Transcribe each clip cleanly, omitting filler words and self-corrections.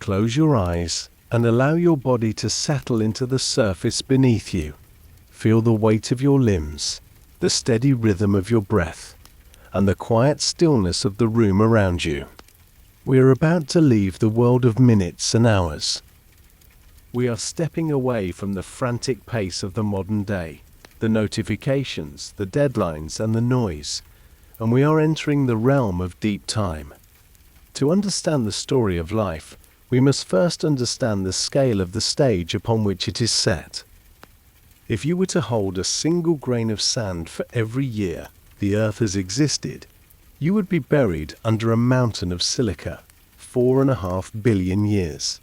Close your eyes and allow your body to settle into the surface beneath you. Feel the weight of your limbs, the steady rhythm of your breath, and the quiet stillness of the room around you. We are about to leave the world of minutes and hours. We are stepping away from the frantic pace of the modern day, the notifications, the deadlines, and the noise, and we are entering the realm of deep time. To understand the story of life, we must first understand the scale of the stage upon which it is set. If you were to hold a single grain of sand for every year the Earth has existed, you would be buried under a mountain of silica, 4.5 billion years.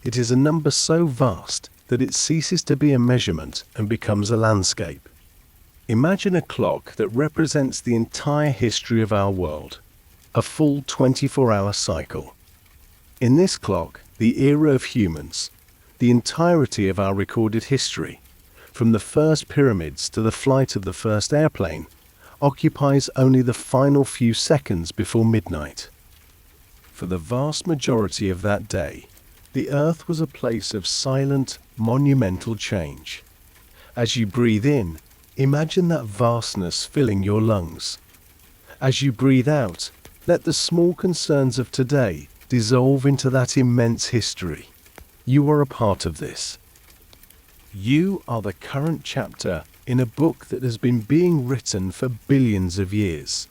It is a number so vast that it ceases to be a measurement and becomes a landscape. Imagine a clock that represents the entire history of our world, a full 24-hour cycle. In this clock, the era of humans, the entirety of our recorded history, from the first pyramids to the flight of the first airplane, occupies only the final few seconds before midnight. For the vast majority of that day, the Earth was a place of silent, monumental change. As you breathe in, imagine that vastness filling your lungs. As you breathe out, let the small concerns of today dissolve into that immense history. You are a part of this. You are the current chapter in a book that has been being written for billions of years.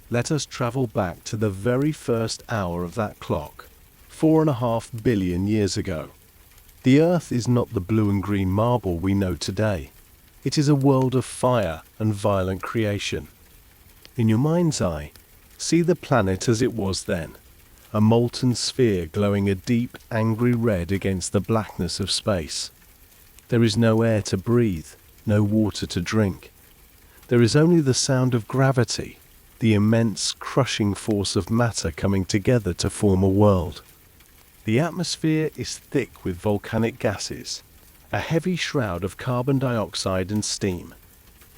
Let us travel back to the very first hour of that clock, 4.5 billion years ago. The Earth is not the blue and green marble we know today. It is a world of fire and violent creation. In your mind's eye, see the planet as it was then, a molten sphere glowing a deep, angry red against the blackness of space. There is no air to breathe, no water to drink. There is only the sound of gravity, the immense crushing force of matter coming together to form a world. The atmosphere is thick with volcanic gases, a heavy shroud of carbon dioxide and steam.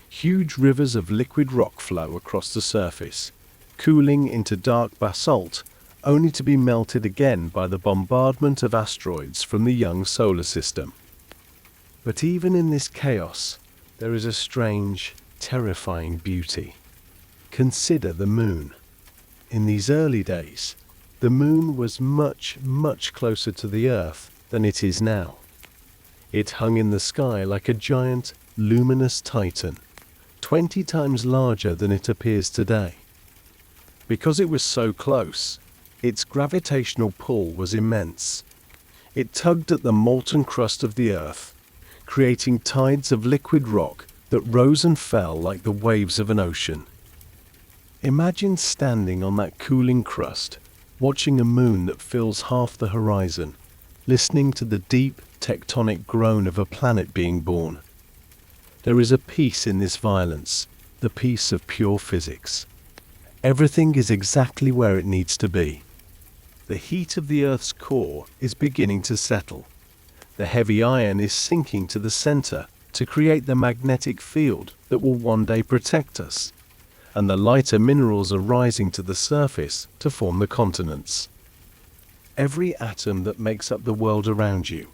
Huge rivers of liquid rock flow across the surface, cooling into dark basalt, only to be melted again by the bombardment of asteroids from the young solar system. But even in this chaos, there is a strange, terrifying beauty. Consider the moon. In these early days, the moon was much, much closer to the Earth than it is now. It hung in the sky like a giant, luminous titan, 20 times larger than it appears today. Because it was so close, its gravitational pull was immense. It tugged at the molten crust of the Earth, creating tides of liquid rock that rose and fell like the waves of an ocean. Imagine standing on that cooling crust, watching a moon that fills half the horizon, listening to the deep tectonic groan of a planet being born. There is a peace in this violence, the peace of pure physics. Everything is exactly where it needs to be. The heat of the Earth's core is beginning to settle. The heavy iron is sinking to the center to create the magnetic field that will one day protect us, and the lighter minerals are rising to the surface to form the continents. Every atom that makes up the world around you,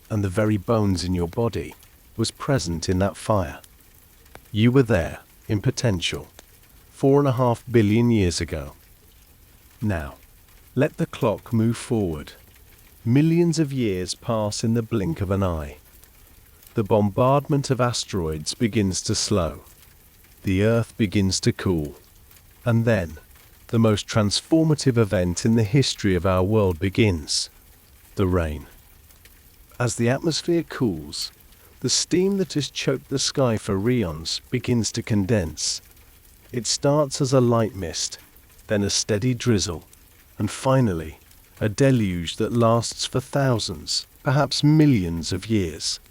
and the very bones in your body, was present in that fire. You were there, in potential, 4.5 billion years ago. Now, let the clock move forward. Millions of years pass in the blink of an eye. The bombardment of asteroids begins to slow. The Earth begins to cool. And then, the most transformative event in the history of our world begins: the rain. As the atmosphere cools, the steam that has choked the sky for eons begins to condense. It starts as a light mist, then a steady drizzle, and finally, a deluge that lasts for thousands, perhaps millions of years.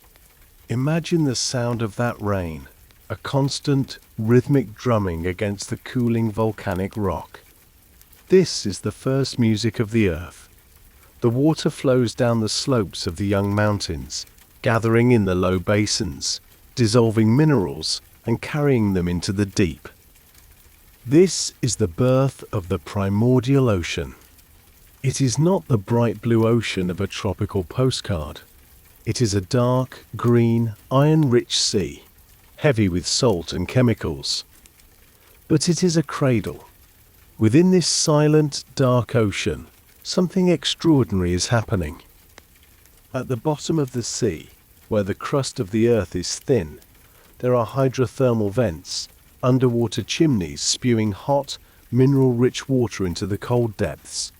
Imagine the sound of that rain, a constant, rhythmic drumming against the cooling volcanic rock. This is the first music of the Earth. The water flows down the slopes of the young mountains, gathering in the low basins, dissolving minerals, and carrying them into the deep. This is the birth of the primordial ocean. It is not the bright blue ocean of a tropical postcard. It is a dark, green, iron-rich sea, heavy with salt and chemicals. But it is a cradle. Within this silent, dark ocean, something extraordinary is happening. At the bottom of the sea, where the crust of the earth is thin, there are hydrothermal vents, underwater chimneys spewing hot, mineral-rich water into the cold depths.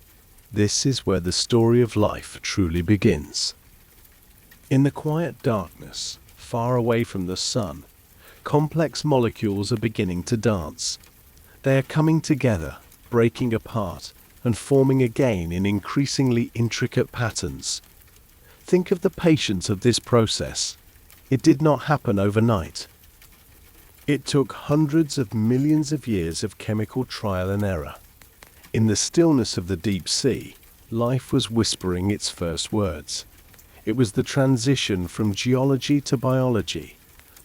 This is where the story of life truly begins. In the quiet darkness, far away from the sun, complex molecules are beginning to dance. They are coming together, breaking apart, and forming again in increasingly intricate patterns. Think of the patience of this process. It did not happen overnight. It took hundreds of millions of years of chemical trial and error. In the stillness of the deep sea, life was whispering its first words. It was the transition from geology to biology,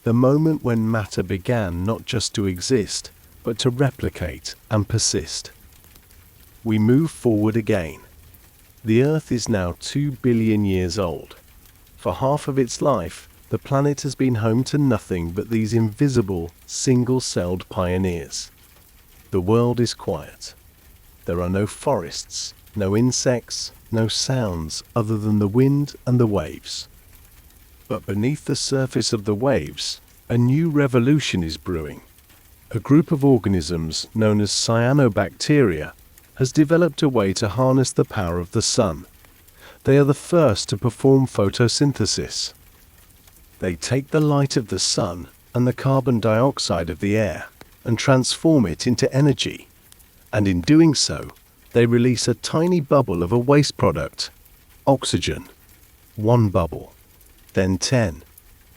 the moment when matter began not just to exist, but to replicate and persist. We move forward again. The Earth is now 2 billion years old. For half of its life, the planet has been home to nothing but these invisible, single-celled pioneers. The world is quiet. There are no forests, no insects, no sounds other than the wind and the waves. But beneath the surface of the waves, a new revolution is brewing. A group of organisms known as cyanobacteria has developed a way to harness the power of the sun. They are the first to perform photosynthesis. They take the light of the sun and the carbon dioxide of the air and transform it into energy. And in doing so, they release a tiny bubble of a waste product, oxygen. One bubble, then 10,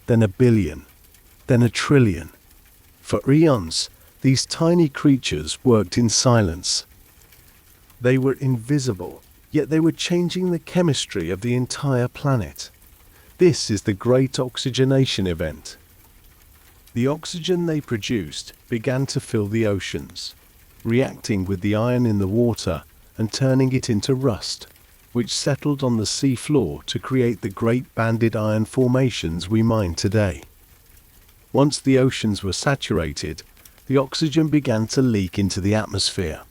then a billion, then a trillion. For eons, these tiny creatures worked in silence. They were invisible, yet they were changing the chemistry of the entire planet. This is the Great Oxygenation Event. The oxygen they produced began to fill the oceans, reacting with the iron in the water and turning it into rust, which settled on the sea floor to create the great banded iron formations we mine today. Once the oceans were saturated, the oxygen began to leak into the atmosphere.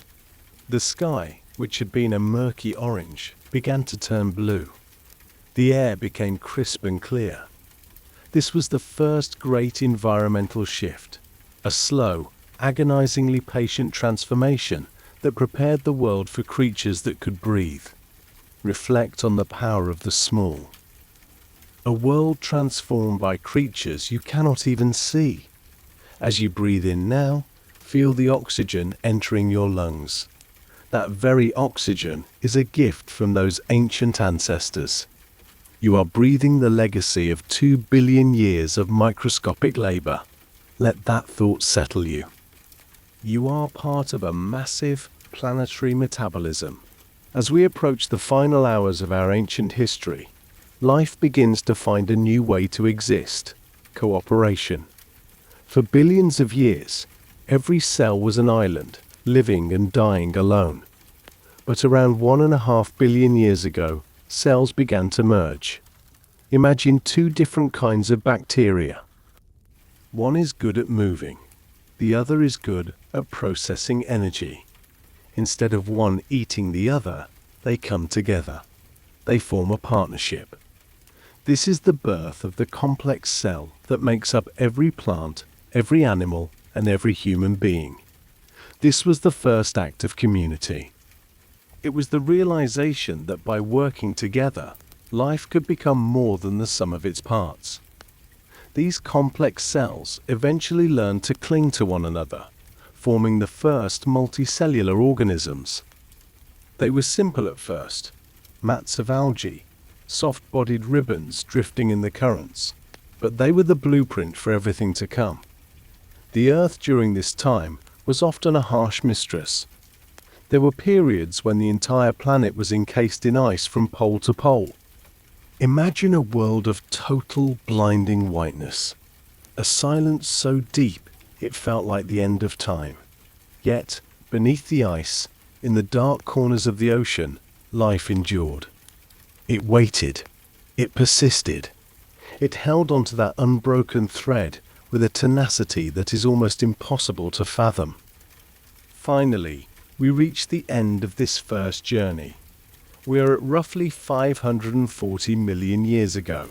The sky, which had been a murky orange, began to turn blue. The air became crisp and clear. This was the first great environmental shift, a slow, agonizingly patient transformation that prepared the world for creatures that could breathe. Reflect on the power of the small. A world transformed by creatures you cannot even see. As you breathe in now, feel the oxygen entering your lungs. That very oxygen is a gift from those ancient ancestors. You are breathing the legacy of 2 billion years of microscopic labor. Let that thought settle you. You are part of a massive planetary metabolism. As we approach the final hours of our ancient history, life begins to find a new way to exist: cooperation. For billions of years, every cell was an island, living and dying alone. But around 1.5 billion years ago, cells began to merge. Imagine two different kinds of bacteria. One is good at moving. The other is good at processing energy. Instead of one eating the other, they come together. They form a partnership. This is the birth of the complex cell that makes up every plant, every animal, and every human being. This was the first act of community. It was the realization that by working together, life could become more than the sum of its parts. These complex cells eventually learned to cling to one another, forming the first multicellular organisms. They were simple at first: mats of algae, soft-bodied ribbons drifting in the currents, but they were the blueprint for everything to come. The Earth during this time was often a harsh mistress. There were periods when the entire planet was encased in ice from pole to pole. Imagine a world of total blinding whiteness, a silence so deep it felt like the end of time. Yet, beneath the ice, in the dark corners of the ocean, life endured. It waited. It persisted. It held onto that unbroken thread with a tenacity that is almost impossible to fathom. Finally, we reach the end of this first journey. We are at roughly 540 million years ago.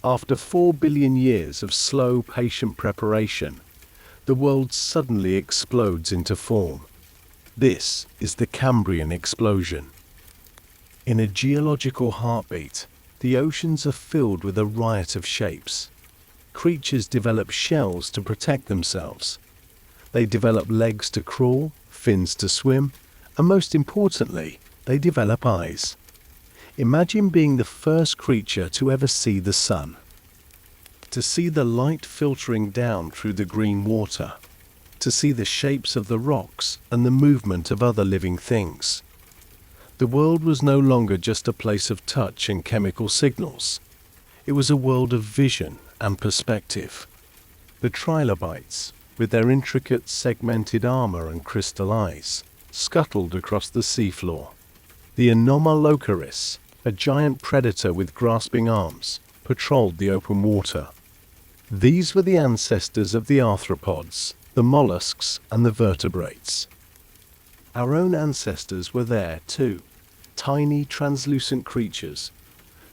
After 4 billion years of slow, patient preparation, the world suddenly explodes into form. This is the Cambrian explosion. In a geological heartbeat, the oceans are filled with a riot of shapes. Creatures develop shells to protect themselves. They develop legs to crawl, fins to swim, and most importantly, they develop eyes. Imagine being the first creature to ever see the sun. To see the light filtering down through the green water. To see the shapes of the rocks and the movement of other living things. The world was no longer just a place of touch and chemical signals. It was a world of vision and perspective. The trilobites, with their intricate segmented armor and crystal eyes, scuttled across the seafloor. The Anomalocaris, a giant predator with grasping arms, patrolled the open water. These were the ancestors of the arthropods, the mollusks, and the vertebrates. Our own ancestors were there too, tiny translucent creatures,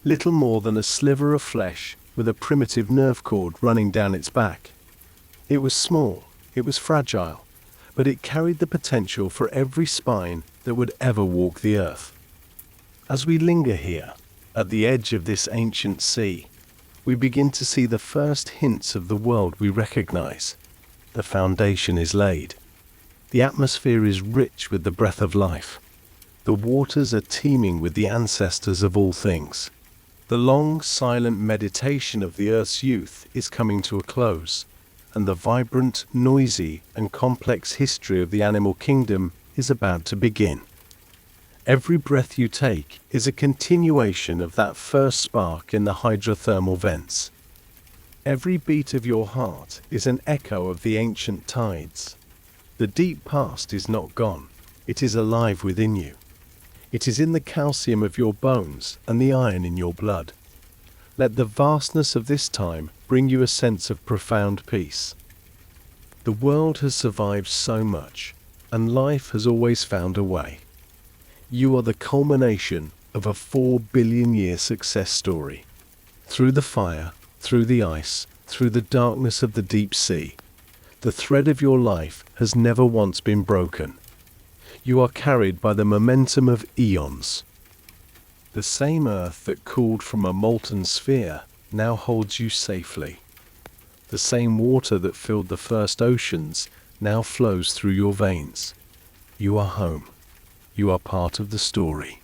little more than a sliver of flesh with a primitive nerve cord running down its back. It was small, it was fragile, but it carried the potential for every spine that would ever walk the earth. As we linger here, at the edge of this ancient sea, we begin to see the first hints of the world we recognize. The foundation is laid. The atmosphere is rich with the breath of life. The waters are teeming with the ancestors of all things. The long, silent meditation of the Earth's youth is coming to a close, and the vibrant, noisy, and complex history of the animal kingdom is about to begin. Every breath you take is a continuation of that first spark in the hydrothermal vents. Every beat of your heart is an echo of the ancient tides. The deep past is not gone. It is alive within you. It is in the calcium of your bones and the iron in your blood. Let the vastness of this time bring you a sense of profound peace. The world has survived so much, and life has always found a way. You are the culmination of a 4 billion year success story. Through the fire, through the ice, through the darkness of the deep sea, the thread of your life has never once been broken. You are carried by the momentum of eons. The same earth that cooled from a molten sphere now holds you safely. The same water that filled the first oceans now flows through your veins. You are home. You are part of the story.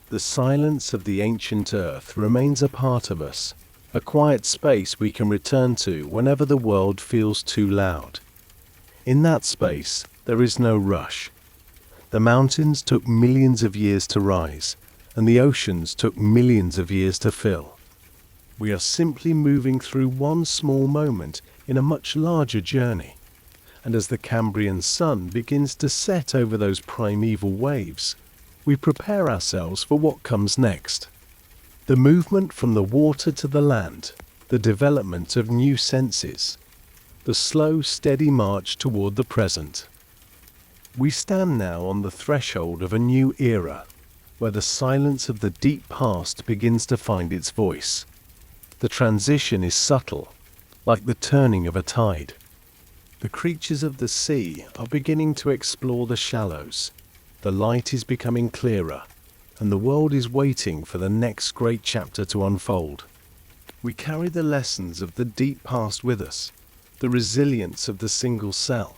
The silence of the ancient earth remains a part of us, a quiet space we can return to whenever the world feels too loud. In that space, there is no rush. The mountains took millions of years to rise, and the oceans took millions of years to fill. We are simply moving through one small moment in a much larger journey. And as the Cambrian sun begins to set over those primeval waves, we prepare ourselves for what comes next. The movement from the water to the land, the development of new senses, the slow, steady march toward the present. We stand now on the threshold of a new era, where the silence of the deep past begins to find its voice. The transition is subtle, like the turning of a tide. The creatures of the sea are beginning to explore the shallows. The light is becoming clearer, and the world is waiting for the next great chapter to unfold. We carry the lessons of the deep past with us, the resilience of the single cell,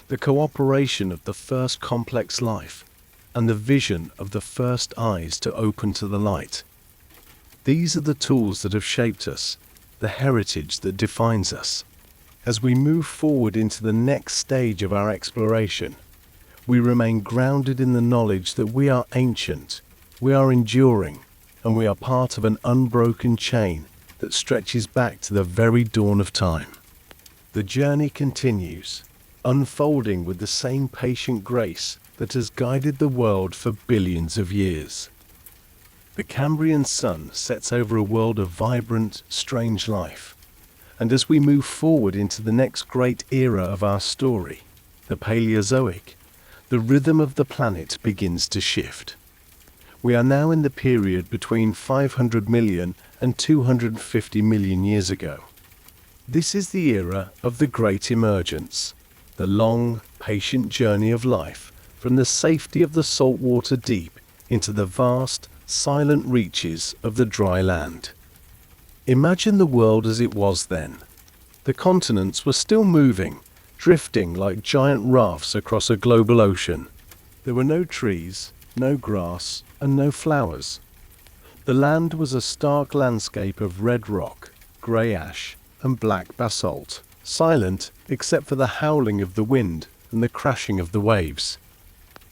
the cooperation of the first complex life, and the vision of the first eyes to open to the light. These are the tools that have shaped us, the heritage that defines us. As we move forward into the next stage of our exploration, we remain grounded in the knowledge that we are ancient, we are enduring, and we are part of an unbroken chain that stretches back to the very dawn of time. The journey continues, unfolding with the same patient grace that has guided the world for billions of years. The Cambrian sun sets over a world of vibrant, strange life. And as we move forward into the next great era of our story, the Paleozoic, the rhythm of the planet begins to shift. We are now in the period between 500 million and 250 million years ago. This is the era of the Great Emergence, the long, patient journey of life from the safety of the saltwater deep into the vast, silent reaches of the dry land. Imagine the world as it was then. The continents were still moving, drifting like giant rafts across a global ocean. There were no trees, no grass, and no flowers. The land was a stark landscape of red rock, grey ash, and black basalt, silent except for the howling of the wind and the crashing of the waves.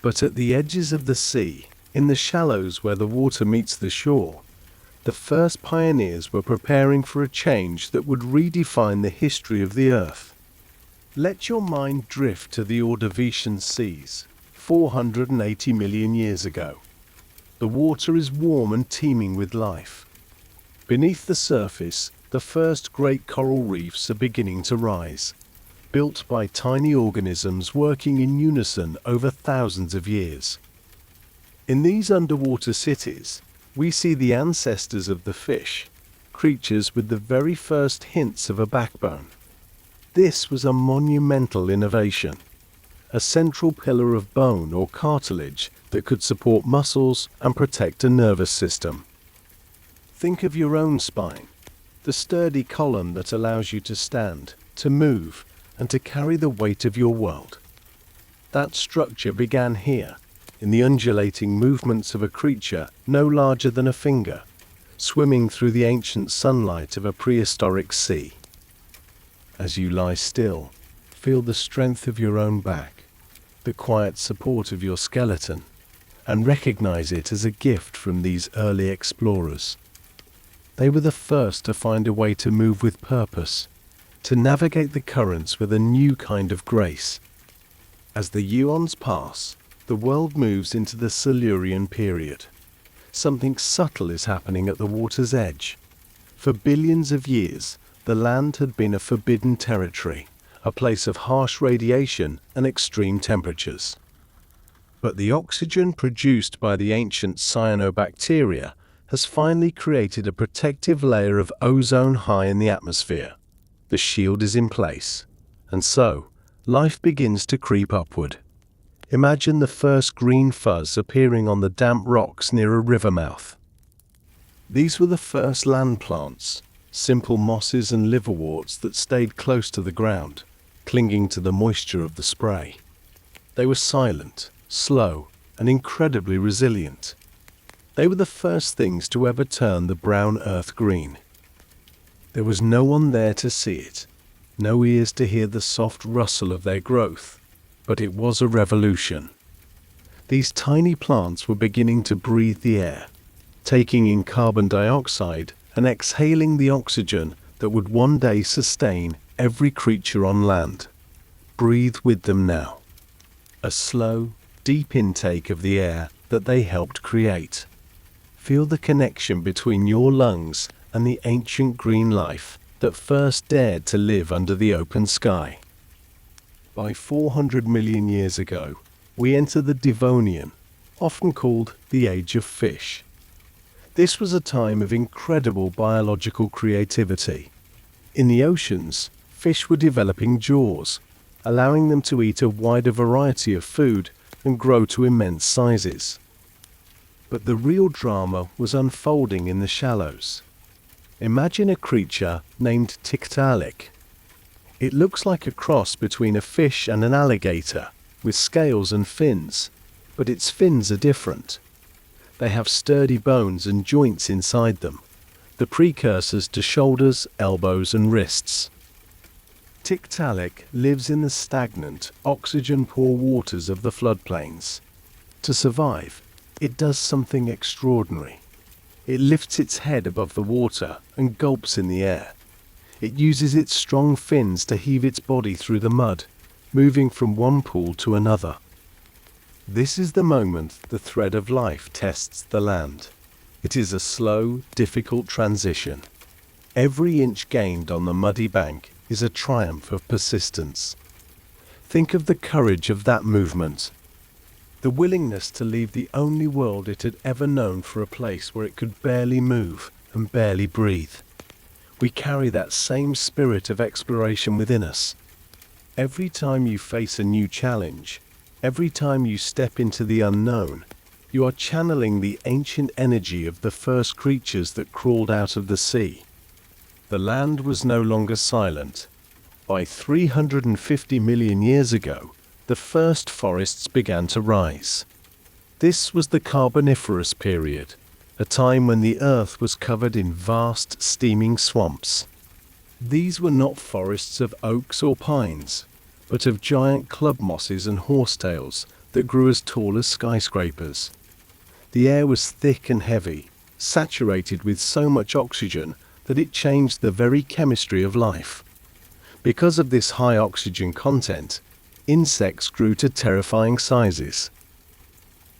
But at the edges of the sea, in the shallows where the water meets the shore, the first pioneers were preparing for a change that would redefine the history of the earth. Let your mind drift to the Ordovician seas, 480 million years ago. The water is warm and teeming with life. Beneath the surface, the first great coral reefs are beginning to rise, built by tiny organisms working in unison over thousands of years. In these underwater cities, we see the ancestors of the fish, creatures with the very first hints of a backbone. This was a monumental innovation, a central pillar of bone or cartilage that could support muscles and protect a nervous system. Think of your own spine, the sturdy column that allows you to stand, to move, and to carry the weight of your world. That structure began here, in the undulating movements of a creature no larger than a finger, swimming through the ancient sunlight of a prehistoric sea. As you lie still, feel the strength of your own back, the quiet support of your skeleton, and recognize it as a gift from these early explorers. They were the first to find a way to move with purpose, to navigate the currents with a new kind of grace. As the eons pass, the world moves into the Silurian period. Something subtle is happening at the water's edge. For billions of years, the land had been a forbidden territory, a place of harsh radiation and extreme temperatures. But the oxygen produced by the ancient cyanobacteria has finally created a protective layer of ozone high in the atmosphere. The shield is in place, and so life begins to creep upward. Imagine the first green fuzz appearing on the damp rocks near a river mouth. These were the first land plants, simple mosses and liverworts that stayed close to the ground, clinging to the moisture of the spray. They were silent, slow, and incredibly resilient. They were the first things to ever turn the brown earth green. There was no one there to see it, no ears to hear the soft rustle of their growth, but it was a revolution. These tiny plants were beginning to breathe the air, taking in carbon dioxide and exhaling the oxygen that would one day sustain every creature on land. Breathe with them now. A slow, deep intake of the air that they helped create. Feel the connection between your lungs and the ancient green life that first dared to live under the open sky. By 400 million years ago, we enter the Devonian, often called the Age of Fish. This was a time of incredible biological creativity. In the oceans, fish were developing jaws, allowing them to eat a wider variety of food and grow to immense sizes. But the real drama was unfolding in the shallows. Imagine a creature named Tiktaalik. It looks like a cross between a fish and an alligator, with scales and fins, but its fins are different. They have sturdy bones and joints inside them, the precursors to shoulders, elbows, and wrists. Tiktaalik lives in the stagnant, oxygen-poor waters of the floodplains. To survive, it does something extraordinary. It lifts its head above the water and gulps in the air. It uses its strong fins to heave its body through the mud, moving from one pool to another. This is the moment the thread of life tests the land. It is a slow, difficult transition. Every inch gained on the muddy bank is a triumph of persistence. Think of the courage of that movement. The willingness to leave the only world it had ever known for a place where it could barely move and barely breathe. We carry that same spirit of exploration within us. Every time you face a new challenge, every time you step into the unknown, you are channeling the ancient energy of the first creatures that crawled out of the sea. The land was no longer silent. By 350 million years ago, the first forests began to rise. This was the Carboniferous period, a time when the earth was covered in vast, steaming swamps. These were not forests of oaks or pines, but of giant club mosses and horsetails that grew as tall as skyscrapers. The air was thick and heavy, saturated with so much oxygen that it changed the very chemistry of life. Because of this high oxygen content, insects grew to terrifying sizes.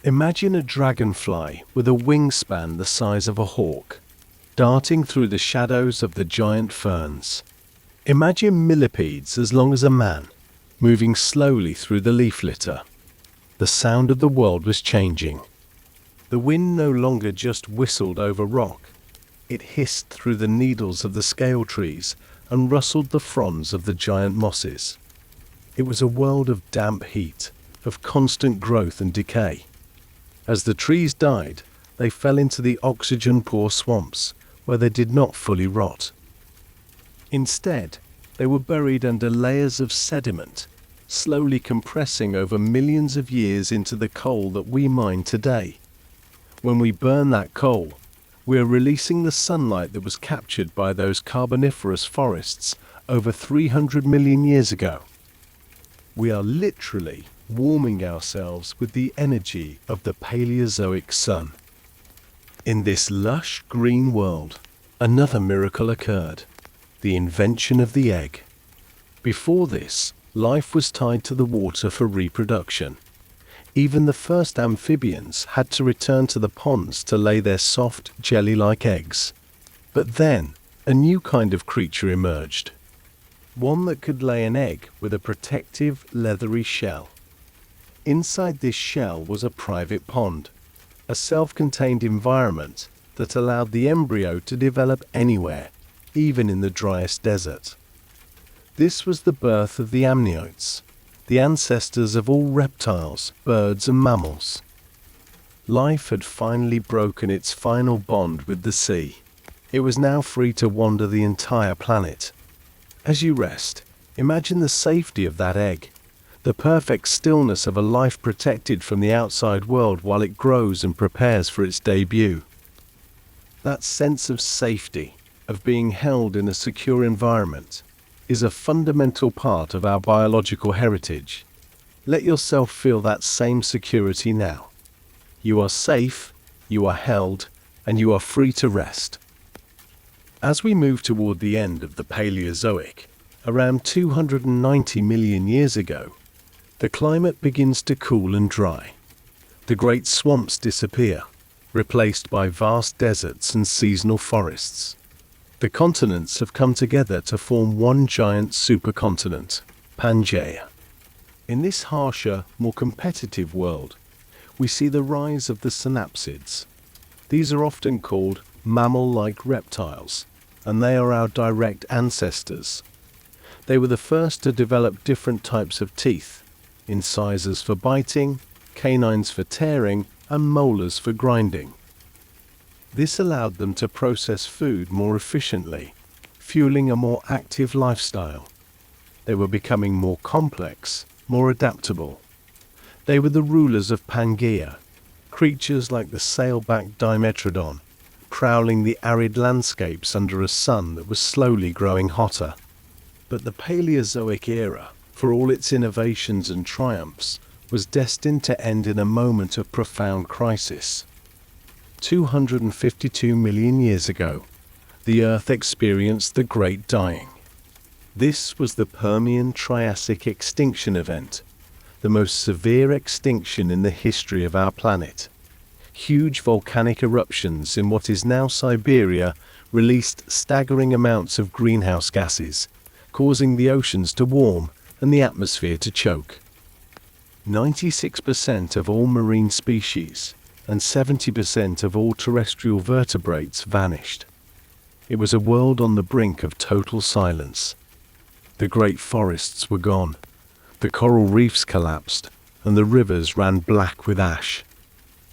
Imagine a dragonfly with a wingspan the size of a hawk, darting through the shadows of the giant ferns. Imagine millipedes as long as a man, moving slowly through the leaf litter. The sound of the world was changing. The wind no longer just whistled over rock. It hissed through the needles of the scale trees and rustled the fronds of the giant mosses. It was a world of damp heat, of constant growth and decay. As the trees died, they fell into the oxygen-poor swamps, where they did not fully rot. Instead, they were buried under layers of sediment, slowly compressing over millions of years into the coal that we mine today. When we burn that coal, we are releasing the sunlight that was captured by those Carboniferous forests over 300 million years ago. We are literally warming ourselves with the energy of the Paleozoic sun. In this lush green world, another miracle occurred: the invention of the egg. Before this, life was tied to the water for reproduction. Even the first amphibians had to return to the ponds to lay their soft, jelly-like eggs. But then, a new kind of creature emerged. One that could lay an egg with a protective, leathery shell. Inside this shell was a private pond, a self-contained environment that allowed the embryo to develop anywhere, even in the driest desert. This was the birth of the amniotes, the ancestors of all reptiles, birds and mammals. Life had finally broken its final bond with the sea. It was now free to wander the entire planet. As you rest, imagine the safety of that egg, the perfect stillness of a life protected from the outside world while it grows and prepares for its debut. That sense of safety, of being held in a secure environment, is a fundamental part of our biological heritage. Let yourself feel that same security now. You are safe, you are held, and you are free to rest. As we move toward the end of the Paleozoic, around 290 million years ago, the climate begins to cool and dry. The great swamps disappear, replaced by vast deserts and seasonal forests. The continents have come together to form one giant supercontinent, Pangaea. In this harsher, more competitive world, we see the rise of the synapsids. These are often called mammal-like reptiles, and they are our direct ancestors. They were the first to develop different types of teeth, incisors for biting, canines for tearing, and molars for grinding. This allowed them to process food more efficiently, fueling a more active lifestyle. They were becoming more complex, more adaptable. They were the rulers of Pangaea, creatures like the sailback Dimetrodon, prowling the arid landscapes under a sun that was slowly growing hotter. But the Paleozoic era, for all its innovations and triumphs, was destined to end in a moment of profound crisis. 252 million years ago, the Earth experienced the Great Dying. This was the Permian Triassic extinction event, the most severe extinction in the history of our planet. Huge volcanic eruptions in what is now Siberia released staggering amounts of greenhouse gases, causing the oceans to warm and the atmosphere to choke. 96% of all marine species and 70% of all terrestrial vertebrates vanished. It was a world on the brink of total silence. The great forests were gone, the coral reefs collapsed, and the rivers ran black with ash.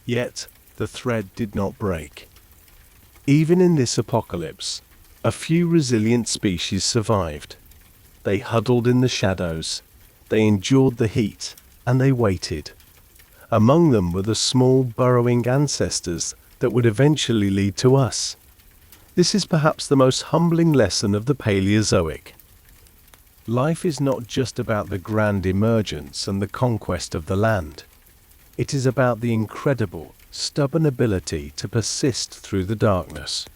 Yet, the thread did not break. Even in this apocalypse, a few resilient species survived. They huddled in the shadows, they endured the heat, and they waited. Among them were the small burrowing ancestors that would eventually lead to us. This is perhaps the most humbling lesson of the Paleozoic. Life is not just about the grand emergence and the conquest of the land. It is about the incredible, stubborn ability to persist through the darkness.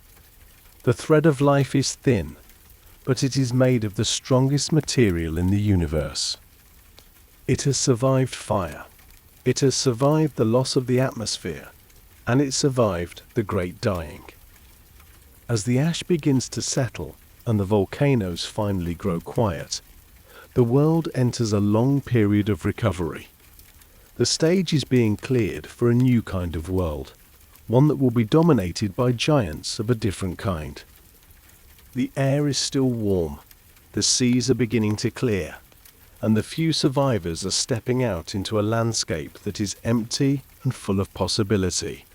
The thread of life is thin, but it is made of the strongest material in the universe. It has survived fire. It has survived the loss of the atmosphere, and it survived the Great Dying. As the ash begins to settle and the volcanoes finally grow quiet, the world enters a long period of recovery. The stage is being cleared for a new kind of world, one that will be dominated by giants of a different kind. The air is still warm, the seas are beginning to clear, and the few survivors are stepping out into a landscape that is empty and full of possibility.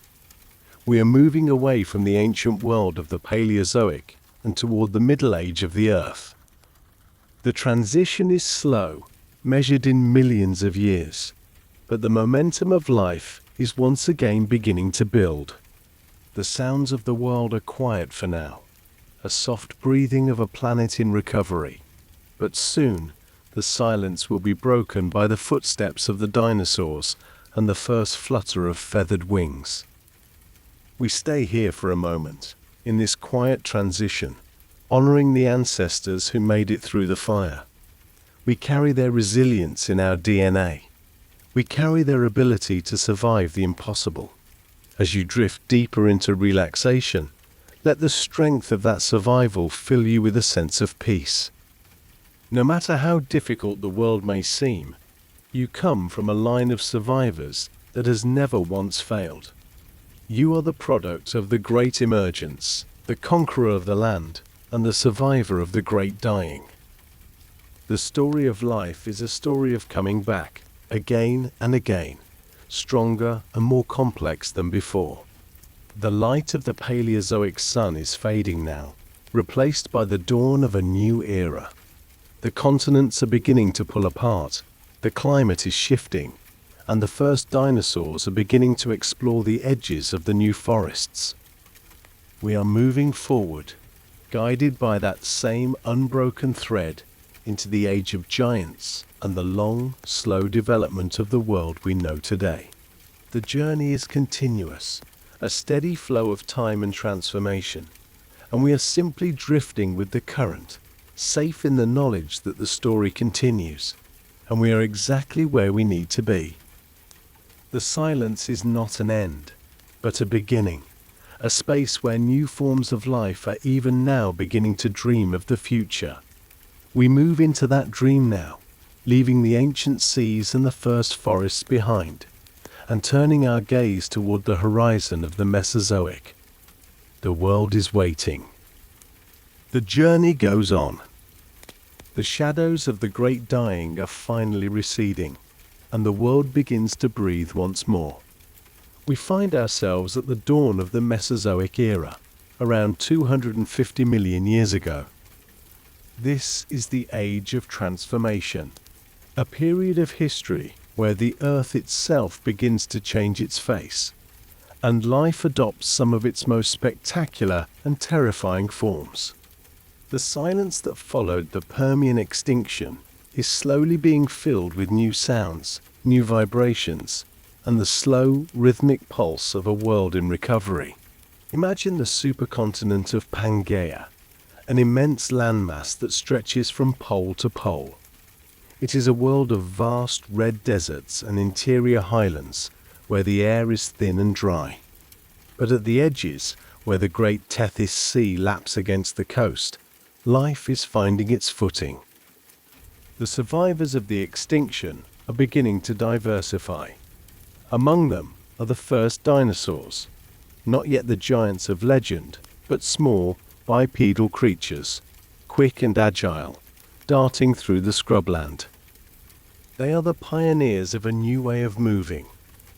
We are moving away from the ancient world of the Paleozoic and toward the Middle Age of the Earth. The transition is slow, measured in millions of years, but the momentum of life is once again beginning to build. The sounds of the world are quiet for now, a soft breathing of a planet in recovery, but soon the silence will be broken by the footsteps of the dinosaurs and the first flutter of feathered wings. We stay here for a moment, in this quiet transition, honoring the ancestors who made it through the fire. We carry their resilience in our DNA. We carry their ability to survive the impossible. As you drift deeper into relaxation, let the strength of that survival fill you with a sense of peace. No matter how difficult the world may seem, you come from a line of survivors that has never once failed. You are the product of the great emergence, the conqueror of the land, and the survivor of the great dying. The story of life is a story of coming back, again and again, stronger and more complex than before. The light of the Paleozoic sun is fading now, replaced by the dawn of a new era. The continents are beginning to pull apart, the climate is shifting, and the first dinosaurs are beginning to explore the edges of the new forests. We are moving forward, guided by that same unbroken thread into the age of giants and the long, slow development of the world we know today. The journey is continuous, a steady flow of time and transformation, and we are simply drifting with the current, safe in the knowledge that the story continues, and we are exactly where we need to be. The silence is not an end, but a beginning, a space where new forms of life are even now beginning to dream of the future. We move into that dream now, leaving the ancient seas and the first forests behind, and turning our gaze toward the horizon of the Mesozoic. The world is waiting. The journey goes on. The shadows of the great dying are finally receding, and the world begins to breathe once more. We find ourselves at the dawn of the Mesozoic era, around 250 million years ago. This is the age of transformation, a period of history where the earth itself begins to change its face, and life adopts some of its most spectacular and terrifying forms. The silence that followed the Permian extinction is slowly being filled with new sounds, new vibrations, and the slow, rhythmic pulse of a world in recovery. Imagine the supercontinent of Pangaea, an immense landmass that stretches from pole to pole. It is a world of vast red deserts and interior highlands where the air is thin and dry. But at the edges, where the great Tethys Sea laps against the coast, life is finding its footing. The survivors of the extinction are beginning to diversify. Among them are the first dinosaurs, not yet the giants of legend, but small, bipedal creatures, quick and agile, darting through the scrubland. They are the pioneers of a new way of moving,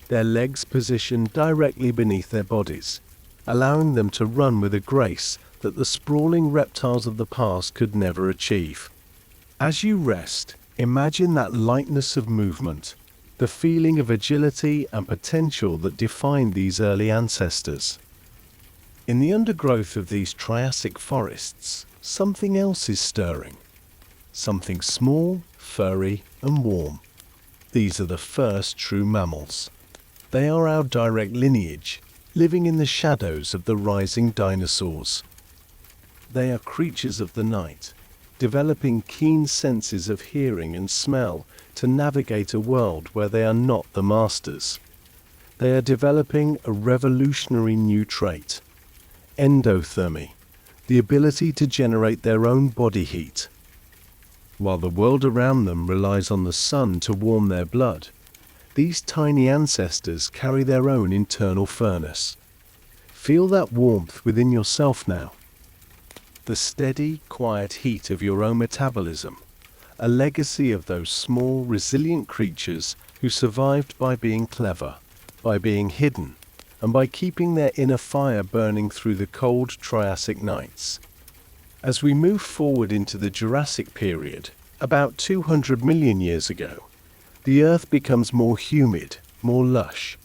their legs positioned directly beneath their bodies, allowing them to run with a grace that the sprawling reptiles of the past could never achieve. As you rest, imagine that lightness of movement, the feeling of agility and potential that defined these early ancestors. In the undergrowth of these Triassic forests, something else is stirring. Something small, furry, and warm. These are the first true mammals. They are our direct lineage, living in the shadows of the rising dinosaurs. They are creatures of the night, developing keen senses of hearing and smell to navigate a world where they are not the masters. They are developing a revolutionary new trait, endothermy, the ability to generate their own body heat. While the world around them relies on the sun to warm their blood, these tiny ancestors carry their own internal furnace. Feel that warmth within yourself now. The steady, quiet heat of your own metabolism, a legacy of those small, resilient creatures who survived by being clever, by being hidden, and by keeping their inner fire burning through the cold Triassic nights. As we move forward into the Jurassic period, about 200 million years ago, the Earth becomes more humid, more lush.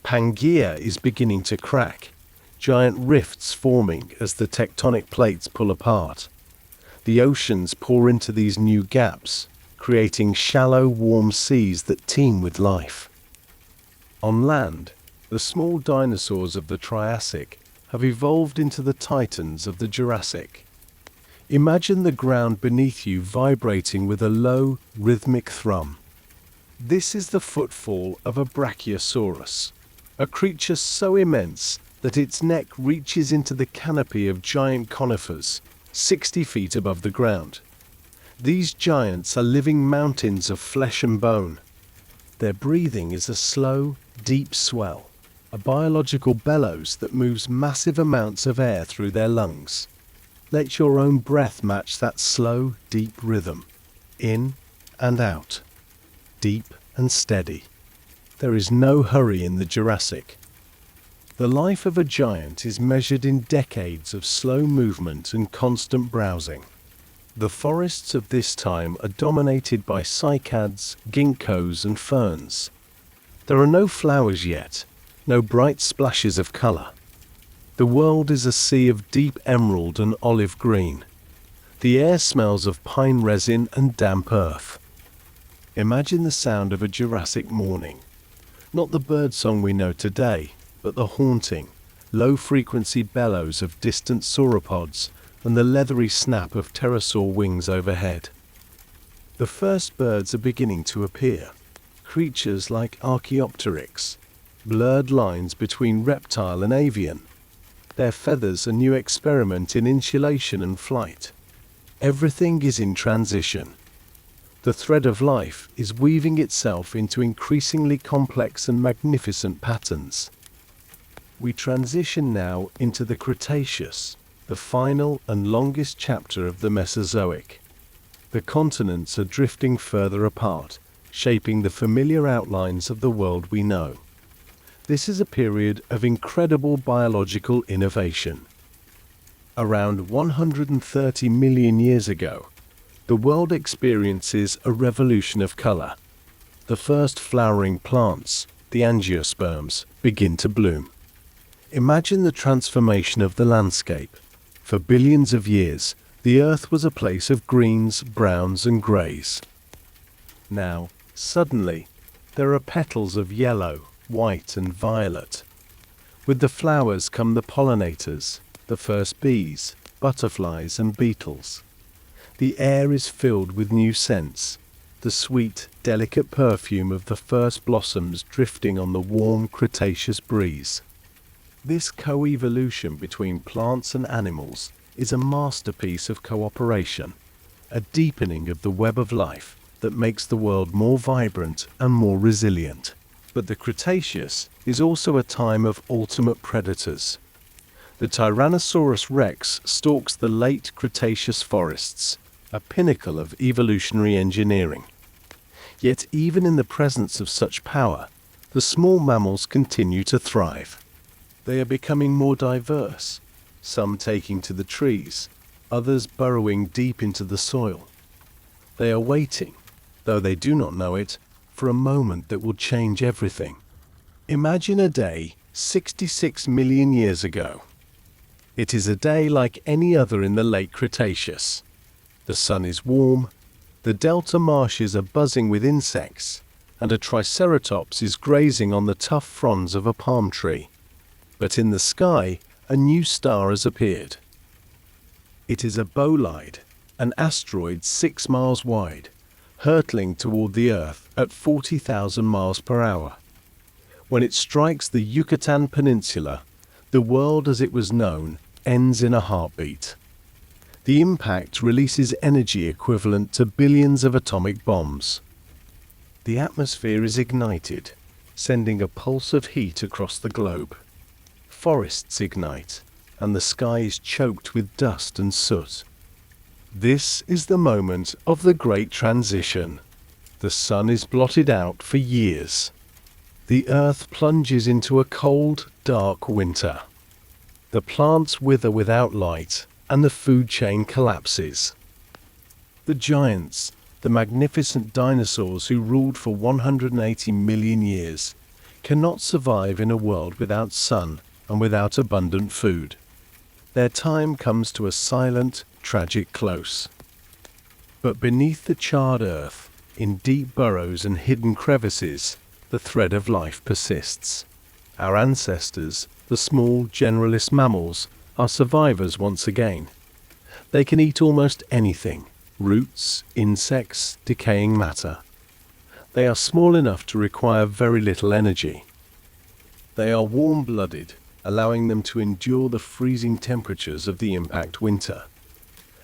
Pangaea is beginning to crack, giant rifts forming as the tectonic plates pull apart. The oceans pour into these new gaps, creating shallow, warm seas that teem with life. On land, the small dinosaurs of the Triassic have evolved into the titans of the Jurassic. Imagine the ground beneath you vibrating with a low, rhythmic thrum. This is the footfall of a Brachiosaurus, a creature so immense that its neck reaches into the canopy of giant conifers, 60 feet above the ground. These giants are living mountains of flesh and bone. Their breathing is a slow, deep swell, a biological bellows that moves massive amounts of air through their lungs. Let your own breath match that slow, deep rhythm, in and out, deep and steady. There is no hurry in the Jurassic. The life of a giant is measured in decades of slow movement and constant browsing. The forests of this time are dominated by cycads, ginkgos, and ferns. There are no flowers yet, no bright splashes of color. The world is a sea of deep emerald and olive green. The air smells of pine resin and damp earth. Imagine the sound of a Jurassic morning. Not the birdsong we know today, but the haunting, low-frequency bellows of distant sauropods and the leathery snap of pterosaur wings overhead. The first birds are beginning to appear, creatures like Archaeopteryx, blurred lines between reptile and avian. Their feathers a new experiment in insulation and flight. Everything is in transition. The thread of life is weaving itself into increasingly complex and magnificent patterns. We transition now into the Cretaceous, the final and longest chapter of the Mesozoic. The continents are drifting further apart, shaping the familiar outlines of the world we know. This is a period of incredible biological innovation. Around 130 million years ago, the world experiences a revolution of color. The first flowering plants, the angiosperms, begin to bloom. Imagine the transformation of the landscape. For billions of years, the Earth was a place of greens, browns, and greys. Now, suddenly, there are petals of yellow, white, and violet. With the flowers come the pollinators, the first bees, butterflies, and beetles. The air is filled with new scents, the sweet, delicate perfume of the first blossoms drifting on the warm Cretaceous breeze. This co-evolution between plants and animals is a masterpiece of cooperation, a deepening of the web of life that makes the world more vibrant and more resilient. But the Cretaceous is also a time of ultimate predators. The Tyrannosaurus rex stalks the late Cretaceous forests, a pinnacle of evolutionary engineering. Yet even in the presence of such power, the small mammals continue to thrive. They are becoming more diverse, some taking to the trees, others burrowing deep into the soil. They are waiting, though they do not know it, for a moment that will change everything. Imagine a day 66 million years ago. It is a day like any other in the late Cretaceous. The sun is warm, the delta marshes are buzzing with insects, and a triceratops is grazing on the tough fronds of a palm tree. But in the sky, a new star has appeared. It is a bolide, an asteroid 6 miles wide, hurtling toward the Earth at 40,000 miles per hour. When it strikes the Yucatan Peninsula, the world as it was known ends in a heartbeat. The impact releases energy equivalent to billions of atomic bombs. The atmosphere is ignited, sending a pulse of heat across the globe. Forests ignite, and the sky is choked with dust and soot. This is the moment of the Great Transition. The sun is blotted out for years. The earth plunges into a cold, dark winter. The plants wither without light, and the food chain collapses. The giants, the magnificent dinosaurs who ruled for 180 million years, cannot survive in a world without sun and without abundant food. Their time comes to a silent, tragic close. But beneath the charred earth, in deep burrows and hidden crevices, the thread of life persists. Our ancestors, the small, generalist mammals, are survivors once again. They can eat almost anything: roots, insects, decaying matter. They are small enough to require very little energy. They are warm-blooded, allowing them to endure the freezing temperatures of the impact winter.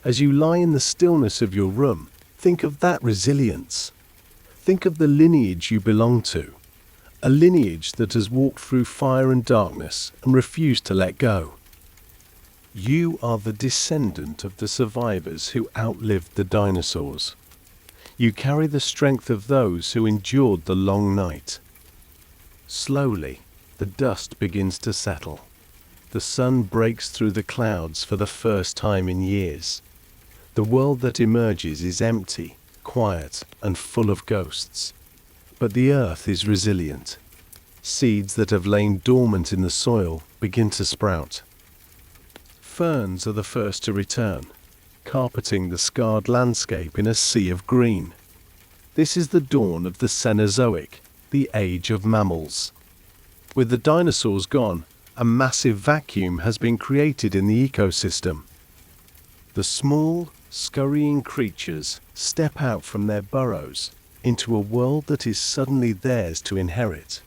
As you lie in the stillness of your room, think of that resilience. Think of the lineage you belong to, a lineage that has walked through fire and darkness and refused to let go. You are the descendant of the survivors who outlived the dinosaurs. You carry the strength of those who endured the long night. Slowly, the dust begins to settle. The sun breaks through the clouds for the first time in years. The world that emerges is empty, quiet, and full of ghosts. But the earth is resilient. Seeds that have lain dormant in the soil begin to sprout. Ferns are the first to return, carpeting the scarred landscape in a sea of green. This is the dawn of the Cenozoic, the age of mammals. With the dinosaurs gone, a massive vacuum has been created in the ecosystem. The small, scurrying creatures step out from their burrows into a world that is suddenly theirs to inherit.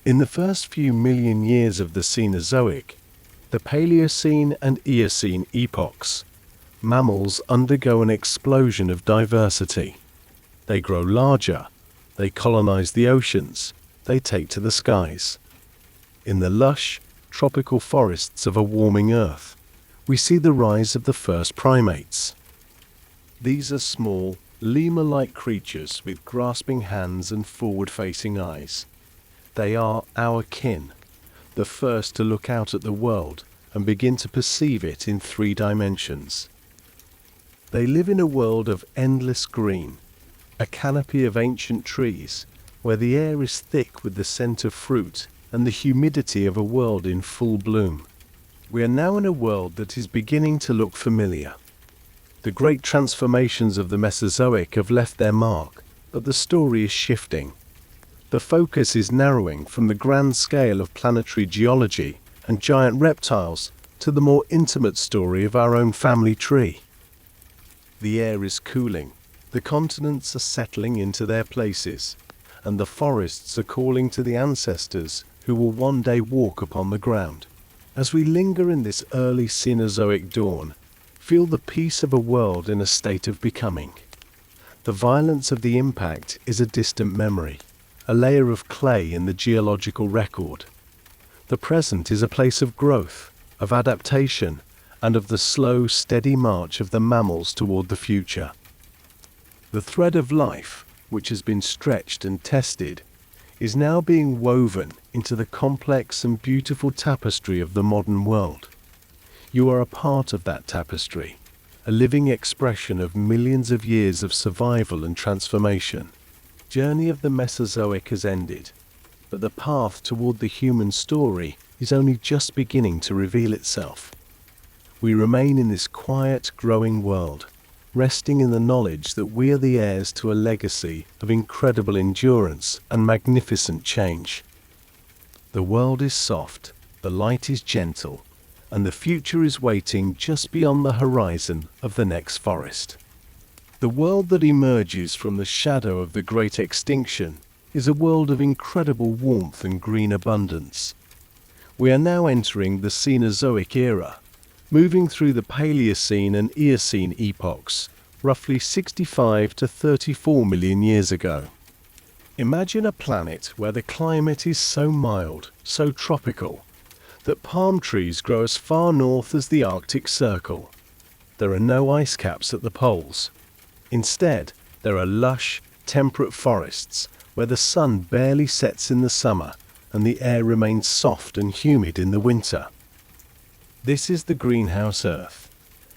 In the first few million years of the Cenozoic, the Paleocene and Eocene epochs, mammals undergo an explosion of diversity. They grow larger, they colonize the oceans, they take to the skies. In the lush, tropical forests of a warming Earth, we see the rise of the first primates. These are small, lemur-like creatures with grasping hands and forward-facing eyes. They are our kin, the first to look out at the world and begin to perceive it in 3 dimensions. They live in a world of endless green, a canopy of ancient trees, where the air is thick with the scent of fruit and the humidity of a world in full bloom. We are now in a world that is beginning to look familiar. The great transformations of the Mesozoic have left their mark, but the story is shifting. The focus is narrowing from the grand scale of planetary geology and giant reptiles to the more intimate story of our own family tree. The air is cooling, The continents are settling into their places, and the forests are calling to the ancestors who will one day walk upon the ground. As we linger in this early Cenozoic dawn, feel the peace of a world in a state of becoming. The violence of the impact is a distant memory, a layer of clay in the geological record. The present is a place of growth, of adaptation, and of the slow, steady march of the mammals toward the future. The thread of life, which has been stretched and tested, is now being woven into the complex and beautiful tapestry of the modern world. You are a part of that tapestry, a living expression of millions of years of survival and transformation. The journey of the Mesozoic has ended, but the path toward the human story is only just beginning to reveal itself. We remain in this quiet, growing world, resting in the knowledge that we are the heirs to a legacy of incredible endurance and magnificent change. The world is soft, the light is gentle, and the future is waiting just beyond the horizon of the next forest. The world that emerges from the shadow of the great extinction is a world of incredible warmth and green abundance. We are now entering the Cenozoic era, moving through the Paleocene and Eocene epochs, roughly 65 to 34 million years ago. Imagine a planet where the climate is so mild, so tropical, that palm trees grow as far north as the Arctic Circle. There are no ice caps at the poles. Instead, there are lush, temperate forests where the sun barely sets in the summer and the air remains soft and humid in the winter. This is the greenhouse Earth,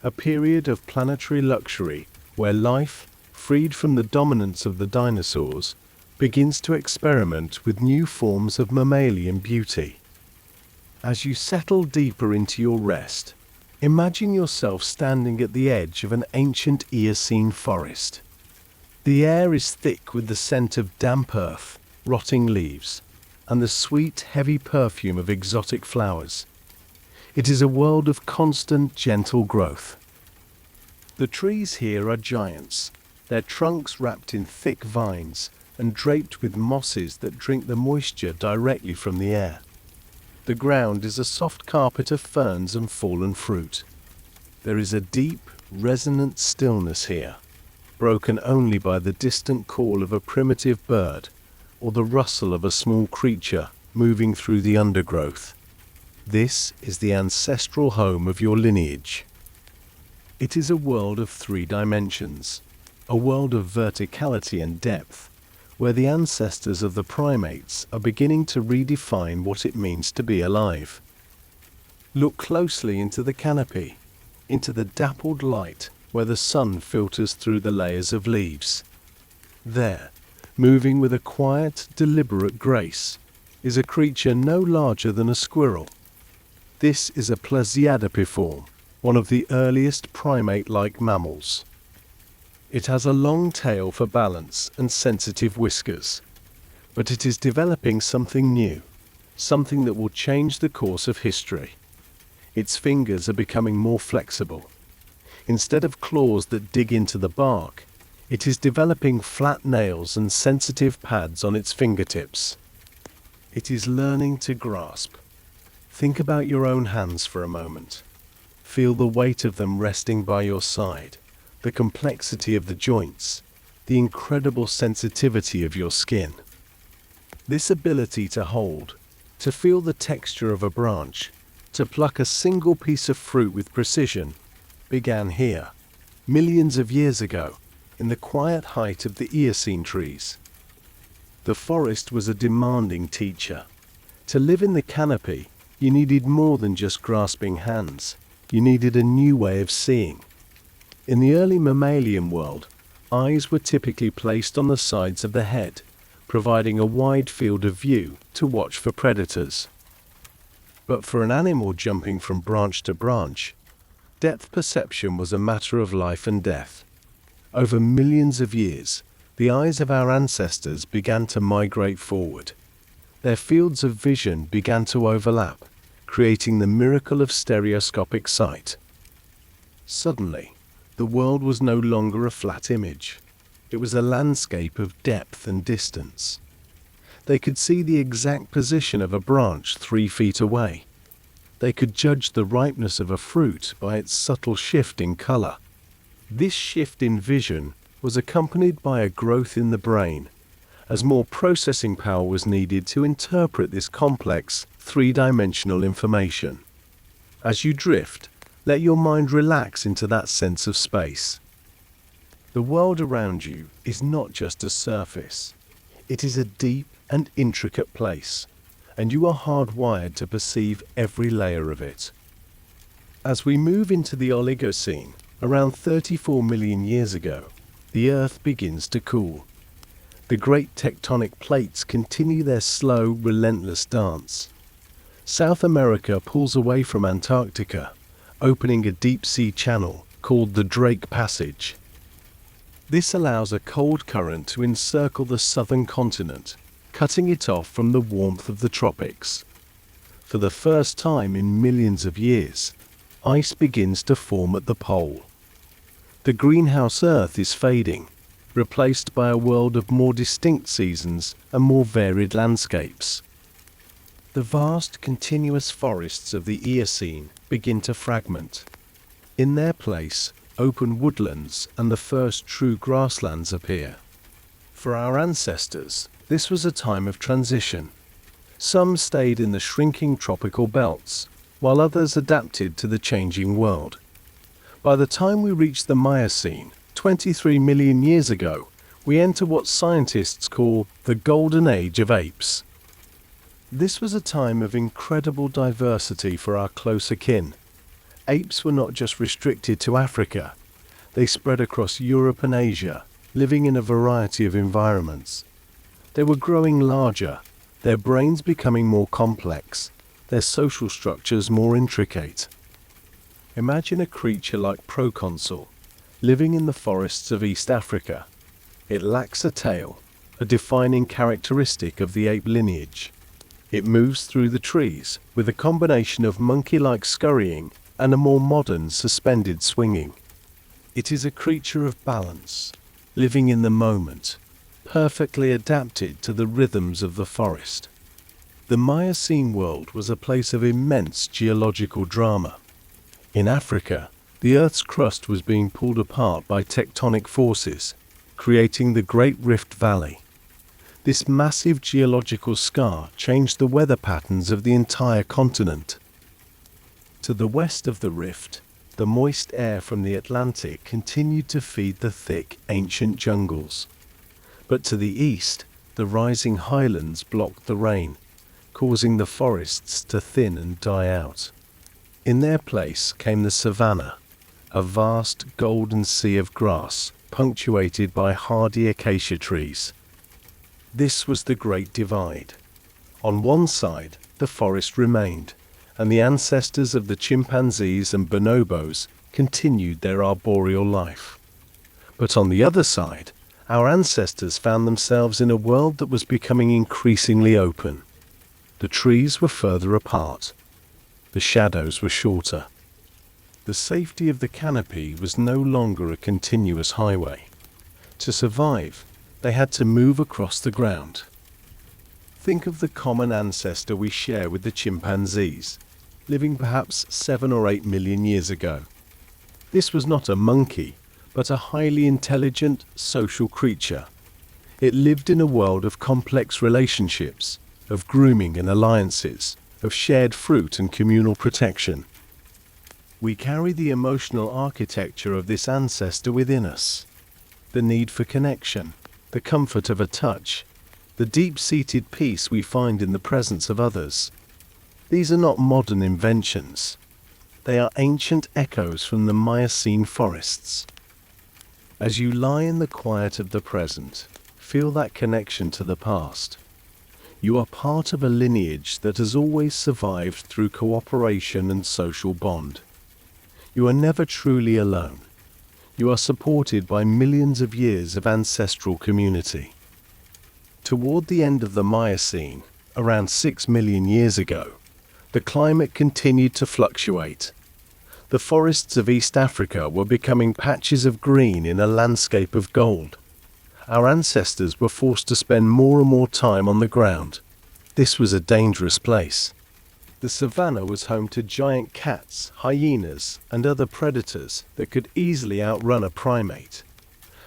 a period of planetary luxury where life, freed from the dominance of the dinosaurs, begins to experiment with new forms of mammalian beauty. As you settle deeper into your rest, imagine yourself standing at the edge of an ancient Eocene forest. The air is thick with the scent of damp earth, rotting leaves, and the sweet, heavy perfume of exotic flowers. It is a world of constant, gentle growth. The trees here are giants, their trunks wrapped in thick vines and draped with mosses that drink the moisture directly from the air. The ground is a soft carpet of ferns and fallen fruit. There is a deep, resonant stillness here, broken only by the distant call of a primitive bird or the rustle of a small creature moving through the undergrowth. This is the ancestral home of your lineage. It is a world of 3 dimensions, a world of verticality and depth, where the ancestors of the primates are beginning to redefine what it means to be alive. Look closely into the canopy, into the dappled light where the sun filters through the layers of leaves. There, moving with a quiet, deliberate grace, is a creature no larger than a squirrel. This is a Plesiadapiform, one of the earliest primate-like mammals. It has a long tail for balance and sensitive whiskers, but it is developing something new, something that will change the course of history. Its fingers are becoming more flexible. Instead of claws that dig into the bark, it is developing flat nails and sensitive pads on its fingertips. It is learning to grasp. Think about your own hands for a moment. Feel the weight of them resting by your side, the complexity of the joints, the incredible sensitivity of your skin. This ability to hold, to feel the texture of a branch, to pluck a single piece of fruit with precision, began here, millions of years ago, in the quiet height of the Eocene trees. The forest was a demanding teacher. To live in the canopy, you needed more than just grasping hands. You needed a new way of seeing. In the early mammalian world, eyes were typically placed on the sides of the head, providing a wide field of view to watch for predators. But for an animal jumping from branch to branch, depth perception was a matter of life and death. Over millions of years, the eyes of our ancestors began to migrate forward. Their fields of vision began to overlap, creating the miracle of stereoscopic sight. Suddenly, the world was no longer a flat image. It was a landscape of depth and distance. They could see the exact position of a branch 3 feet away. They could judge the ripeness of a fruit by its subtle shift in color. This shift in vision was accompanied by a growth in the brain, as more processing power was needed to interpret this complex, three-dimensional information. As you drift, let your mind relax into that sense of space. The world around you is not just a surface. It is a deep and intricate place, and you are hardwired to perceive every layer of it. As we move into the Oligocene, around 34 million years ago, the Earth begins to cool. The great tectonic plates continue their slow, relentless dance. South America pulls away from Antarctica, opening a deep-sea channel called the Drake Passage. This allows a cold current to encircle the southern continent, cutting it off from the warmth of the tropics. For the first time in millions of years, ice begins to form at the pole. The greenhouse Earth is fading, replaced by a world of more distinct seasons and more varied landscapes. The vast, continuous forests of the Eocene begin to fragment. In their place, open woodlands and the first true grasslands appear. For our ancestors, this was a time of transition. Some stayed in the shrinking tropical belts, while others adapted to the changing world. By the time we reach the Miocene, 23 million years ago, we enter what scientists call the Golden Age of Apes. This was a time of incredible diversity for our closer kin. Apes were not just restricted to Africa. They spread across Europe and Asia, living in a variety of environments. They were growing larger, their brains becoming more complex, their social structures more intricate. Imagine a creature like Proconsul, living in the forests of East Africa. It lacks a tail, a defining characteristic of the ape lineage. It moves through the trees with a combination of monkey-like scurrying and a more modern suspended swinging. It is a creature of balance, living in the moment, perfectly adapted to the rhythms of the forest. The Miocene world was a place of immense geological drama. In Africa, the Earth's crust was being pulled apart by tectonic forces, creating the Great Rift Valley. This massive geological scar changed the weather patterns of the entire continent. To the west of the rift, the moist air from the Atlantic continued to feed the thick, ancient jungles. But to the east, the rising highlands blocked the rain, causing the forests to thin and die out. In their place came the savanna, a vast golden sea of grass, punctuated by hardy acacia trees. This was the Great Divide. On one side, the forest remained, and the ancestors of the chimpanzees and bonobos continued their arboreal life. But on the other side, our ancestors found themselves in a world that was becoming increasingly open. The trees were further apart. The shadows were shorter. The safety of the canopy was no longer a continuous highway. To survive, they had to move across the ground. Think of the common ancestor we share with the chimpanzees, living perhaps 7 or 8 million years ago. This was not a monkey, but a highly intelligent, social creature. It lived in a world of complex relationships, of grooming and alliances, of shared fruit and communal protection. We carry the emotional architecture of this ancestor within us. The need for connection, the comfort of a touch, the deep-seated peace we find in the presence of others. These are not modern inventions. They are ancient echoes from the Miocene forests. As you lie in the quiet of the present, feel that connection to the past. You are part of a lineage that has always survived through cooperation and social bond. You are never truly alone. You are supported by millions of years of ancestral community. Toward the end of the Miocene, around 6 million years ago, the climate continued to fluctuate. The forests of East Africa were becoming patches of green in a landscape of gold. our ancestors were forced to spend more and more time on the ground. This was a dangerous place. The savannah was home to giant cats, hyenas, and other predators that could easily outrun a primate.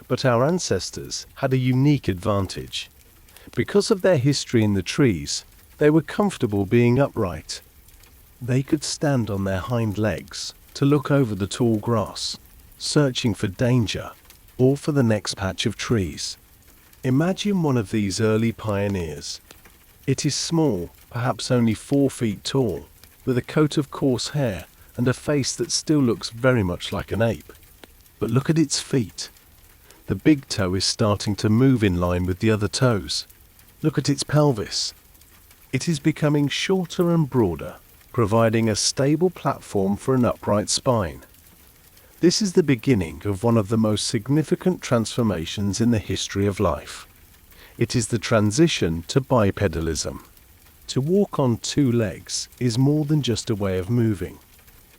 But our ancestors had a unique advantage. Because of their history in the trees, they were comfortable being upright. They could stand on their hind legs to look over the tall grass, searching for danger or for the next patch of trees. Imagine one of these early pioneers. It is small, perhaps only 4 feet tall, with a coat of coarse hair and a face that still looks very much like an ape. But look at its feet. The big toe is starting to move in line with the other toes. Look at its pelvis. It is becoming shorter and broader, providing a stable platform for an upright spine. This is the beginning of one of the most significant transformations in the history of life. It is the transition to bipedalism. To walk on 2 legs is more than just a way of moving.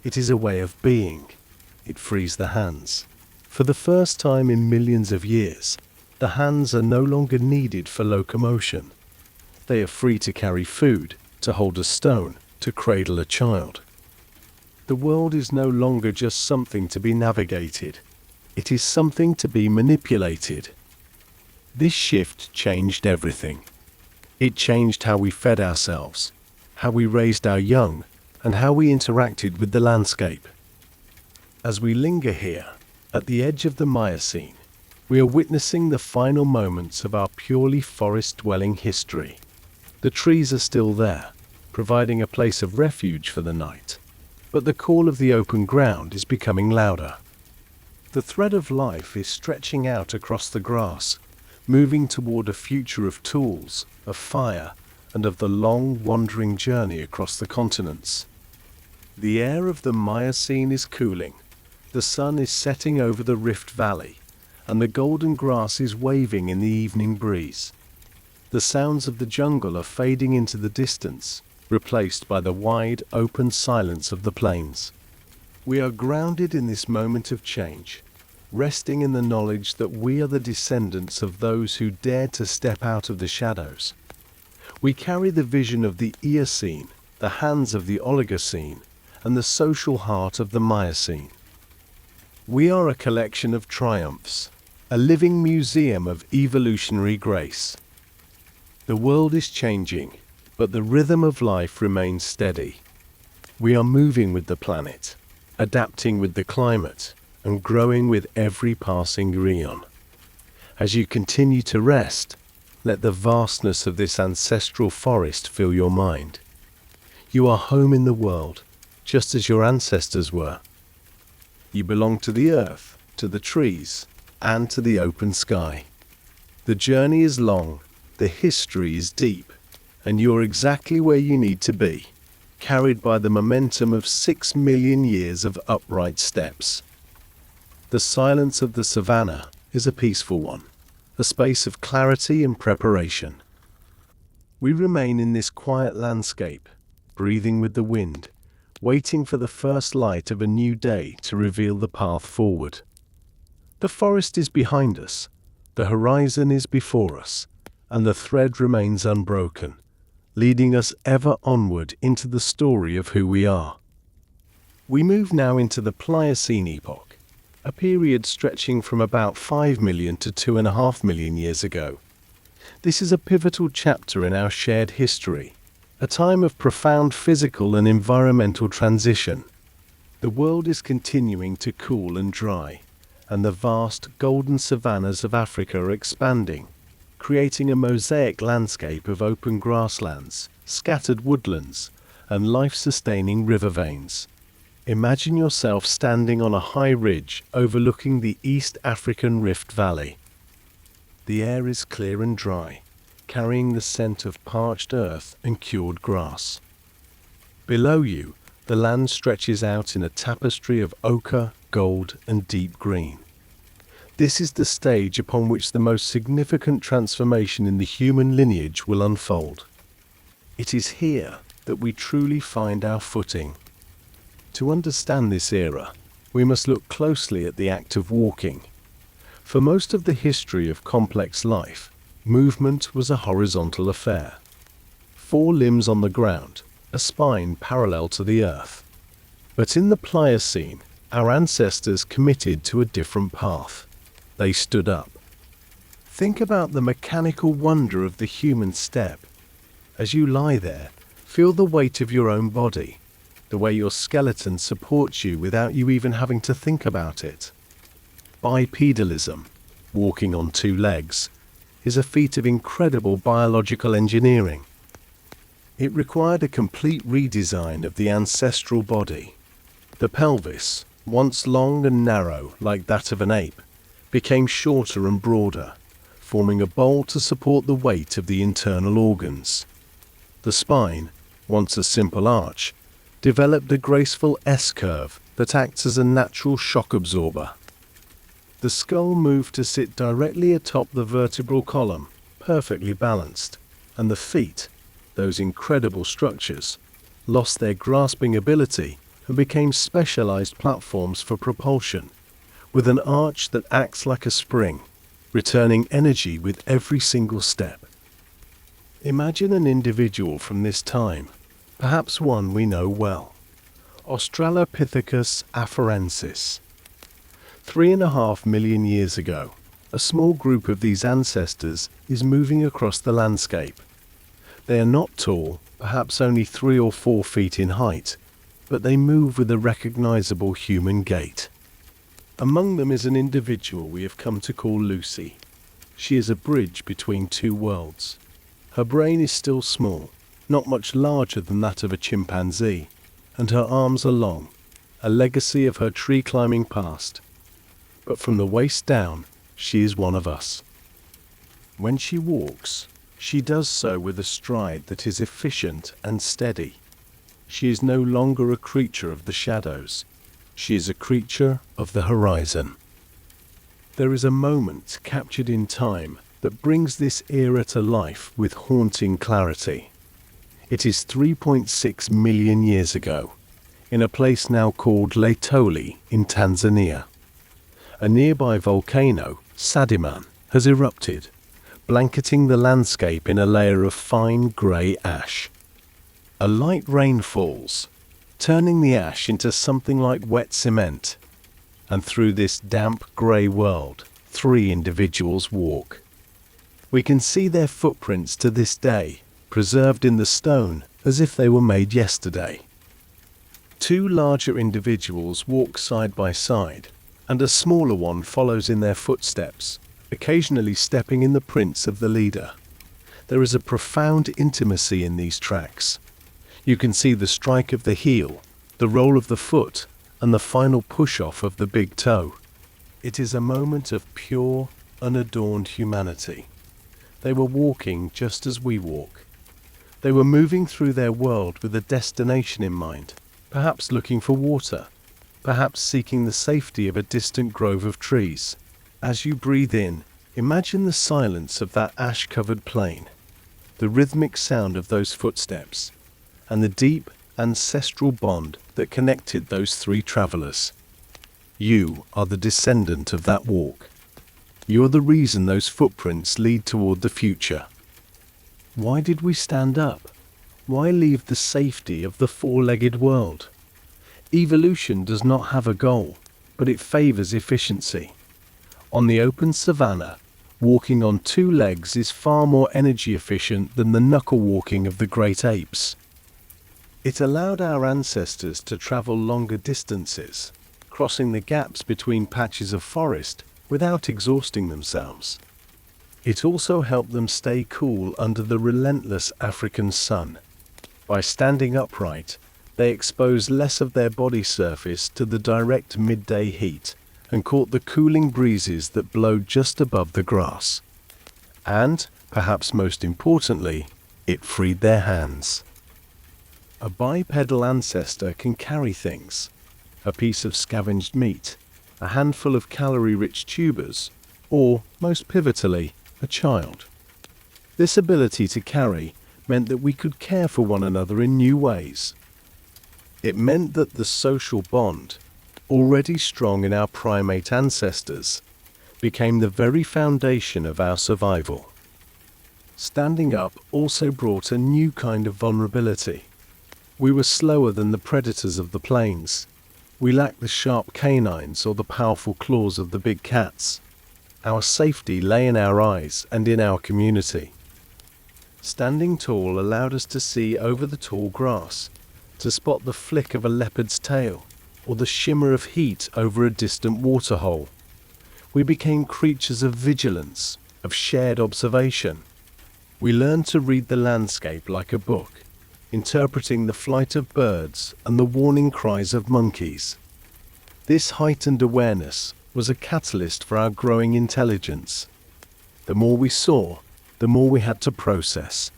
It is a way of being. It frees the hands. For the first time in millions of years, the hands are no longer needed for locomotion. They are free to carry food, to hold a stone, to cradle a child. The world is no longer just something to be navigated. It is something to be manipulated. This shift changed everything. It changed how we fed ourselves, how we raised our young, and how we interacted with the landscape. As we linger here, at the edge of the Miocene, we are witnessing the final moments of our purely forest-dwelling history. The trees are still there, providing a place of refuge for the night, but the call of the open ground is becoming louder. The thread of life is stretching out across the grass, moving toward a future of tools, of fire, and of the long, wandering journey across the continents. The air of the Miocene is cooling, the sun is setting over the Rift Valley, and the golden grass is waving in the evening breeze. The sounds of the jungle are fading into the distance, replaced by the wide, open silence of the plains. We are grounded in this moment of change, resting in the knowledge that we are the descendants of those who dared to step out of the shadows. We carry the vision of the Eocene, the hands of the Oligocene, and the social heart of the Miocene. We are a collection of triumphs, a living museum of evolutionary grace. The world is changing, but the rhythm of life remains steady. We are moving with the planet, adapting with the climate, and growing with every passing eon. As you continue to rest, let the vastness of this ancestral forest fill your mind. You are home in the world, just as your ancestors were. You belong to the earth, to the trees, and to the open sky. The journey is long, the history is deep, and you're exactly where you need to be, carried by the momentum of 6 million years of upright steps. The silence of the savannah is a peaceful one, a space of clarity and preparation. We remain in this quiet landscape, breathing with the wind, waiting for the first light of a new day to reveal the path forward. The forest is behind us, the horizon is before us, and the thread remains unbroken, leading us ever onward into the story of who we are. We move now into the Pliocene epoch, a period stretching from about 5 million to 2.5 million years ago. This is a pivotal chapter in our shared history, a time of profound physical and environmental transition. The world is continuing to cool and dry, and the vast golden savannas of Africa are expanding, creating a mosaic landscape of open grasslands, scattered woodlands, and life-sustaining river veins. Imagine yourself standing on a high ridge overlooking the East African Rift Valley. The air is clear and dry, carrying the scent of parched earth and cured grass. Below you, the land stretches out in a tapestry of ochre, gold, and deep green. This is the stage upon which the most significant transformation in the human lineage will unfold. It is here that we truly find our footing. To understand this era, we must look closely at the act of walking. For most of the history of complex life, movement was a horizontal affair. 4 limbs on the ground, a spine parallel to the earth. But in the Pliocene, our ancestors committed to a different path. They stood up. Think about the mechanical wonder of the human step. As you lie there, feel the weight of your own body, the way your skeleton supports you without you even having to think about it. Bipedalism, walking on 2 legs, is a feat of incredible biological engineering. It required a complete redesign of the ancestral body. The pelvis, once long and narrow like that of an ape, became shorter and broader, forming a bowl to support the weight of the internal organs. The spine, once a simple arch, developed a graceful S-curve that acts as a natural shock absorber. The skull moved to sit directly atop the vertebral column, perfectly balanced, and the feet, those incredible structures, lost their grasping ability and became specialized platforms for propulsion, with an arch that acts like a spring, returning energy with every single step. Imagine an individual from this time, perhaps one we know well, Australopithecus afarensis. 3.5 million years ago, a small group of these ancestors is moving across the landscape. They are not tall, perhaps only 3 or 4 feet in height, but they move with a recognizable human gait. Among them is an individual we have come to call Lucy. She is a bridge between 2 worlds. Her brain is still small, not much larger than that of a chimpanzee, and her arms are long, a legacy of her tree-climbing past. But from the waist down, she is one of us. When she walks, she does so with a stride that is efficient and steady. She is no longer a creature of the shadows. She is a creature of the horizon. There is a moment captured in time that brings this era to life with haunting clarity. It is 3.6 million years ago, in a place now called Laetoli in Tanzania. A nearby volcano, Sadiman, has erupted, blanketing the landscape in a layer of fine grey ash. A light rain falls, turning the ash into something like wet cement. And through this damp grey world, 3 individuals walk. We can see their footprints to this day, preserved in the stone as if they were made yesterday. 2 larger individuals walk side by side, and a smaller one follows in their footsteps, occasionally stepping in the prints of the leader. There is a profound intimacy in these tracks. You can see the strike of the heel, the roll of the foot, and the final push-off of the big toe. It is a moment of pure, unadorned humanity. They were walking just as we walk. They were moving through their world with a destination in mind, perhaps looking for water, perhaps seeking the safety of a distant grove of trees. As you breathe in, imagine the silence of that ash-covered plain, the rhythmic sound of those footsteps, and the deep, ancestral bond that connected those 3 travelers. You are the descendant of that walk. You are the reason those footprints lead toward the future. Why did we stand up? Why leave the safety of the 4-legged world? Evolution does not have a goal, but it favors efficiency. On the open savanna, walking on 2 legs is far more energy efficient than the knuckle walking of the great apes. It allowed our ancestors to travel longer distances, crossing the gaps between patches of forest without exhausting themselves. It also helped them stay cool under the relentless African sun. By standing upright, they exposed less of their body surface to the direct midday heat and caught the cooling breezes that blow just above the grass. And, perhaps most importantly, it freed their hands. A bipedal ancestor can carry things: a piece of scavenged meat, a handful of calorie-rich tubers, or, most pivotally, a child. This ability to carry meant that we could care for one another in new ways. It meant that the social bond, already strong in our primate ancestors, became the very foundation of our survival. Standing up also brought a new kind of vulnerability. We were slower than the predators of the plains. We lacked the sharp canines or the powerful claws of the big cats. Our safety lay in our eyes and in our community. Standing tall allowed us to see over the tall grass, to spot the flick of a leopard's tail, or the shimmer of heat over a distant waterhole. We became creatures of vigilance, of shared observation. We learned to read the landscape like a book, interpreting the flight of birds and the warning cries of monkeys. This heightened awareness was a catalyst for our growing intelligence. The more we saw, the more we had to process,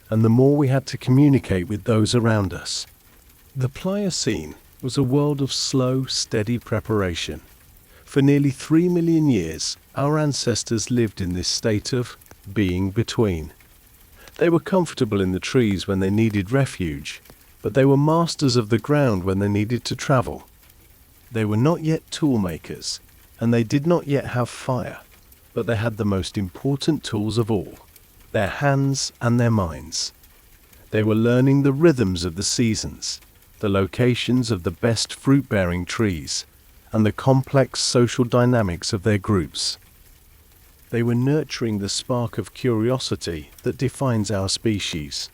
and the more we had to communicate with those around us. The Pliocene was a world of slow, steady preparation. For nearly 3 million years, our ancestors lived in this state of being between. They were comfortable in the trees when they needed refuge, but they were masters of the ground when they needed to travel. They were not yet tool makers, and they did not yet have fire, but they had the most important tools of all, their hands and their minds. They were learning the rhythms of the seasons, the locations of the best fruit-bearing trees, and the complex social dynamics of their groups. They were nurturing the spark of curiosity that defines our species.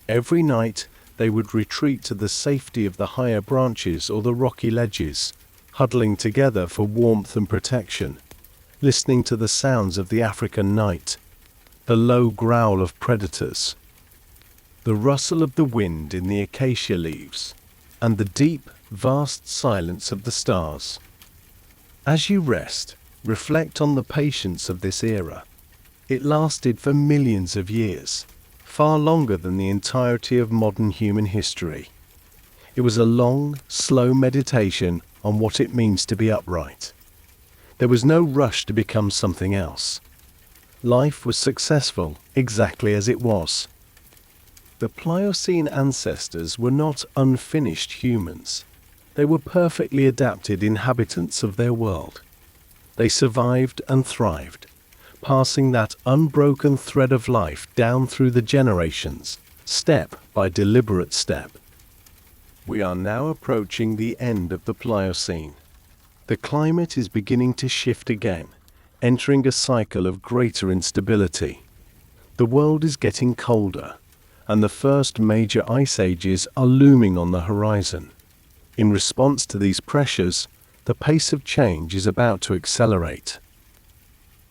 Every night, they would retreat to the safety of the higher branches or the rocky ledges, huddling together for warmth and protection, listening to the sounds of the African night, the low growl of predators, the rustle of the wind in the acacia leaves, and the deep, vast silence of the stars. As you rest, reflect on the patience of this era. It lasted for millions of years, far longer than the entirety of modern human history. It was a long, slow meditation on what it means to be upright. There was no rush to become something else. Life was successful exactly as it was. The Pliocene ancestors were not unfinished humans. They were perfectly adapted inhabitants of their world. They survived and thrived, passing that unbroken thread of life down through the generations, step by deliberate step. We are now approaching the end of the Pliocene. The climate is beginning to shift again, entering a cycle of greater instability. The world is getting colder, and the first major ice ages are looming on the horizon. In response to these pressures, the pace of change is about to accelerate.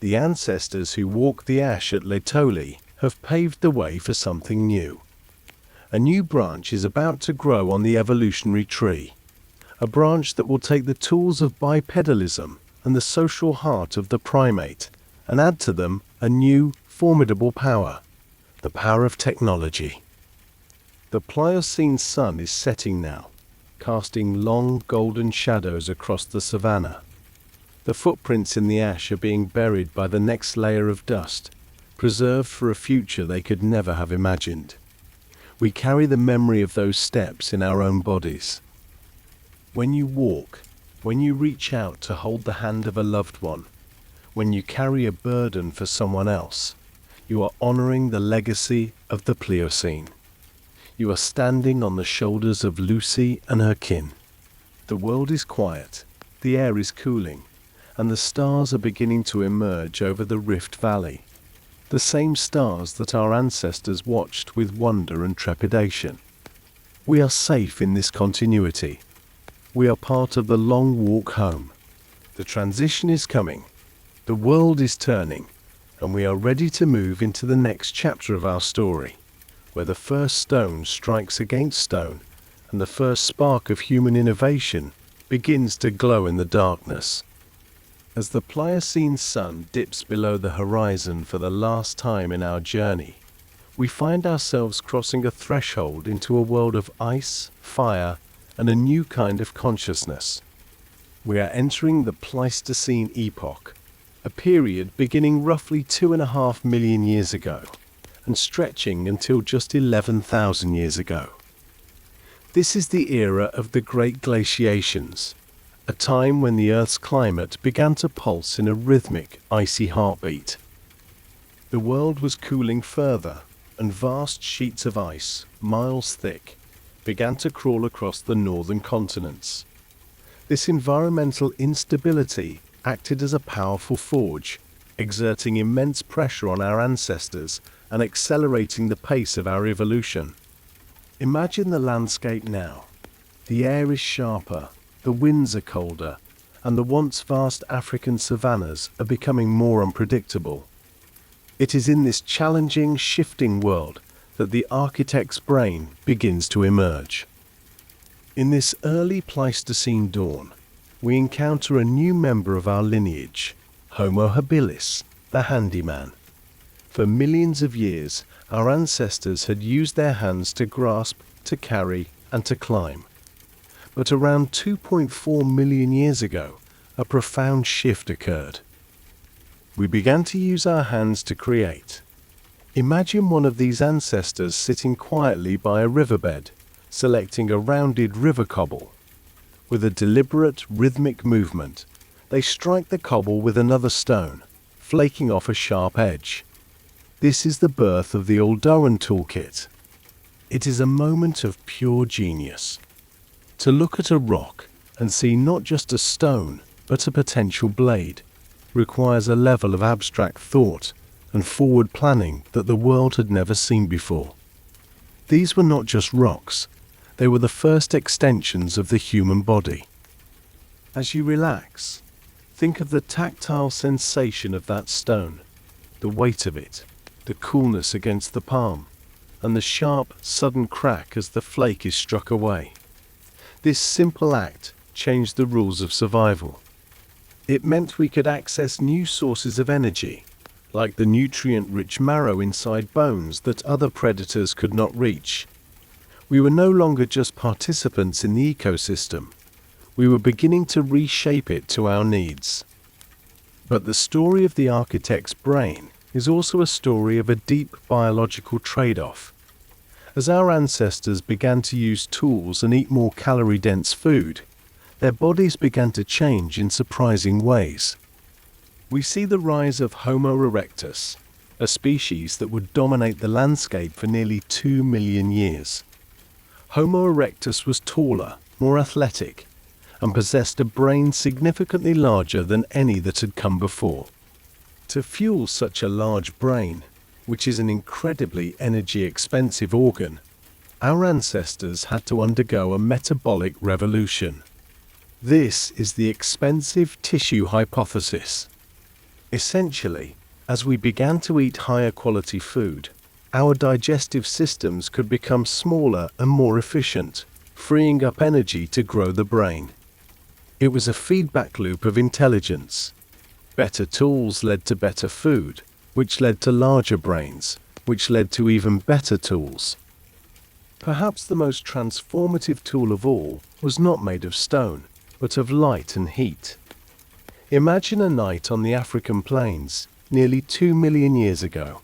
The ancestors who walked the ash at Laetoli have paved the way for something new. A new branch is about to grow on the evolutionary tree, a branch that will take the tools of bipedalism and the social heart of the primate and add to them a new, formidable power, the power of technology. The Pliocene sun is setting now, casting long golden shadows across the savanna. The footprints in the ash are being buried by the next layer of dust, preserved for a future they could never have imagined. We carry the memory of those steps in our own bodies. When you walk, when you reach out to hold the hand of a loved one, when you carry a burden for someone else, you are honoring the legacy of the Pliocene. You are standing on the shoulders of Lucy and her kin. The world is quiet, the air is cooling, and the stars are beginning to emerge over the Rift Valley. The same stars that our ancestors watched with wonder and trepidation. We are safe in this continuity. We are part of the long walk home. The transition is coming. The world is turning, and we are ready to move into the next chapter of our story, where the first stone strikes against stone, and the first spark of human innovation begins to glow in the darkness. As the Pliocene sun dips below the horizon for the last time in our journey, we find ourselves crossing a threshold into a world of ice, fire, and a new kind of consciousness. We are entering the Pleistocene epoch, a period beginning roughly 2.5 million years ago, and stretching until just 11,000 years ago. This is the era of the Great Glaciations, a time when the Earth's climate began to pulse in a rhythmic, icy heartbeat. The world was cooling further, and vast sheets of ice, miles thick, began to crawl across the northern continents. This environmental instability acted as a powerful forge, exerting immense pressure on our ancestors and accelerating the pace of our evolution. Imagine the landscape now. The air is sharper, the winds are colder, and the once vast African savannas are becoming more unpredictable. It is in this challenging, shifting world that the architect's brain begins to emerge. In this early Pleistocene dawn, we encounter a new member of our lineage, Homo habilis, the handyman. For millions of years, our ancestors had used their hands to grasp, to carry, and to climb. But around 2.4 million years ago, a profound shift occurred. We began to use our hands to create. Imagine one of these ancestors sitting quietly by a riverbed, selecting a rounded river cobble. With a deliberate, rhythmic movement, they strike the cobble with another stone, flaking off a sharp edge. This is the birth of the Oldowan toolkit. It is a moment of pure genius. To look at a rock and see not just a stone, but a potential blade, requires a level of abstract thought and forward planning that the world had never seen before. These were not just rocks, they were the first extensions of the human body. As you relax, think of the tactile sensation of that stone, the weight of it, the coolness against the palm, and the sharp, sudden crack as the flake is struck away. This simple act changed the rules of survival. It meant we could access new sources of energy, like the nutrient-rich marrow inside bones that other predators could not reach. We were no longer just participants in the ecosystem. We were beginning to reshape it to our needs. But the story of the architect's brain is also a story of a deep biological trade-off. As our ancestors began to use tools and eat more calorie-dense food, their bodies began to change in surprising ways. We see the rise of Homo erectus, a species that would dominate the landscape for nearly 2 million years. Homo erectus was taller, more athletic, and possessed a brain significantly larger than any that had come before. To fuel such a large brain, which is an incredibly energy-expensive organ, our ancestors had to undergo a metabolic revolution. This is the expensive tissue hypothesis. Essentially, as we began to eat higher quality food, our digestive systems could become smaller and more efficient, freeing up energy to grow the brain. It was a feedback loop of intelligence. Better tools led to better food, which led to larger brains, which led to even better tools. Perhaps the most transformative tool of all was not made of stone, but of light and heat. Imagine a night on the African plains, nearly 2 million years ago.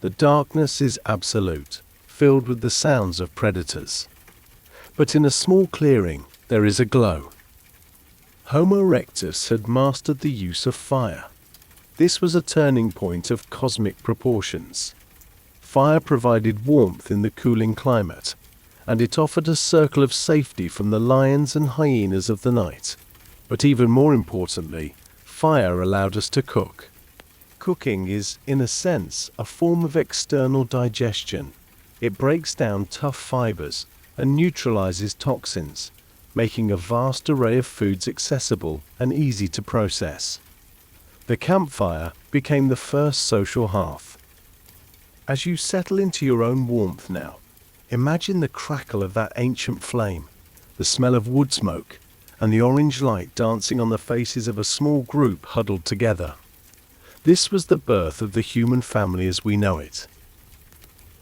The darkness is absolute, filled with the sounds of predators. But in a small clearing, there is a glow. Homo erectus had mastered the use of fire. This was a turning point of cosmic proportions. Fire provided warmth in the cooling climate, and it offered a circle of safety from the lions and hyenas of the night. But even more importantly, fire allowed us to cook. Cooking is, in a sense, a form of external digestion. It breaks down tough fibers and neutralizes toxins, making a vast array of foods accessible and easy to process. The campfire became the first social hearth. As you settle into your own warmth now, imagine the crackle of that ancient flame, the smell of wood smoke, and the orange light dancing on the faces of a small group huddled together. This was the birth of the human family as we know it.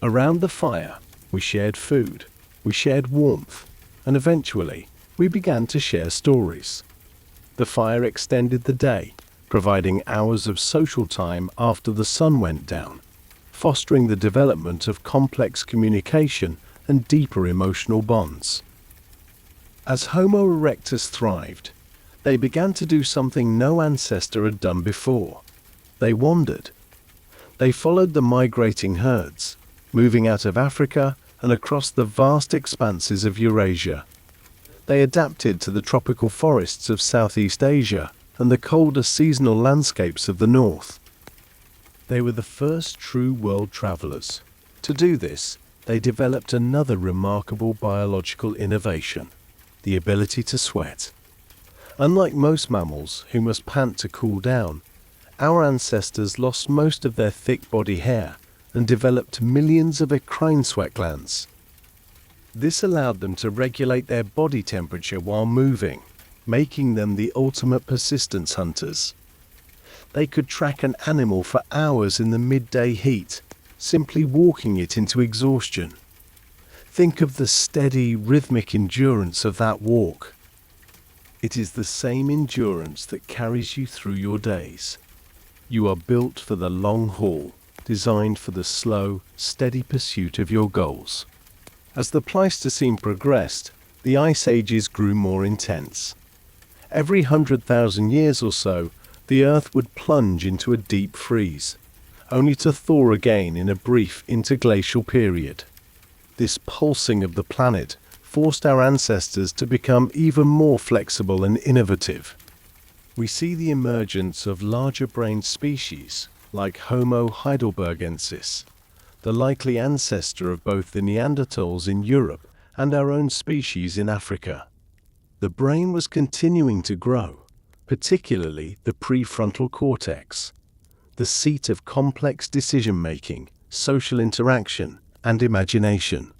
Around the fire, we shared food, we shared warmth, and eventually, we began to share stories. The fire extended the day, providing hours of social time after the sun went down, fostering the development of complex communication and deeper emotional bonds. As Homo erectus thrived, They began to do something no ancestor had done before. They wandered. They followed the migrating herds, moving out of Africa and across the vast expanses of Eurasia. They adapted to the tropical forests of Southeast Asia and the colder seasonal landscapes of the north. They were the first true world travelers. To do this, they developed another remarkable biological innovation: the ability to sweat. Unlike most mammals who must pant to cool down, our ancestors lost most of their thick body hair and developed millions of eccrine sweat glands. This allowed them to regulate their body temperature while moving, making them the ultimate persistence hunters. They could track an animal for hours in the midday heat, simply walking it into exhaustion. Think of the steady, rhythmic endurance of that walk. It is the same endurance that carries you through your days. You are built for the long haul, designed for the slow, steady pursuit of your goals. As the Pleistocene progressed, the ice ages grew more intense. Every 100,000 years or so, the Earth would plunge into a deep freeze, only to thaw again in a brief interglacial period. This pulsing of the planet forced our ancestors to become even more flexible and innovative. We see the emergence of larger-brained species like Homo heidelbergensis, the likely ancestor of both the Neanderthals in Europe and our own species in Africa. The brain was continuing to grow, particularly the prefrontal cortex, the seat of complex decision-making, social interaction, and imagination.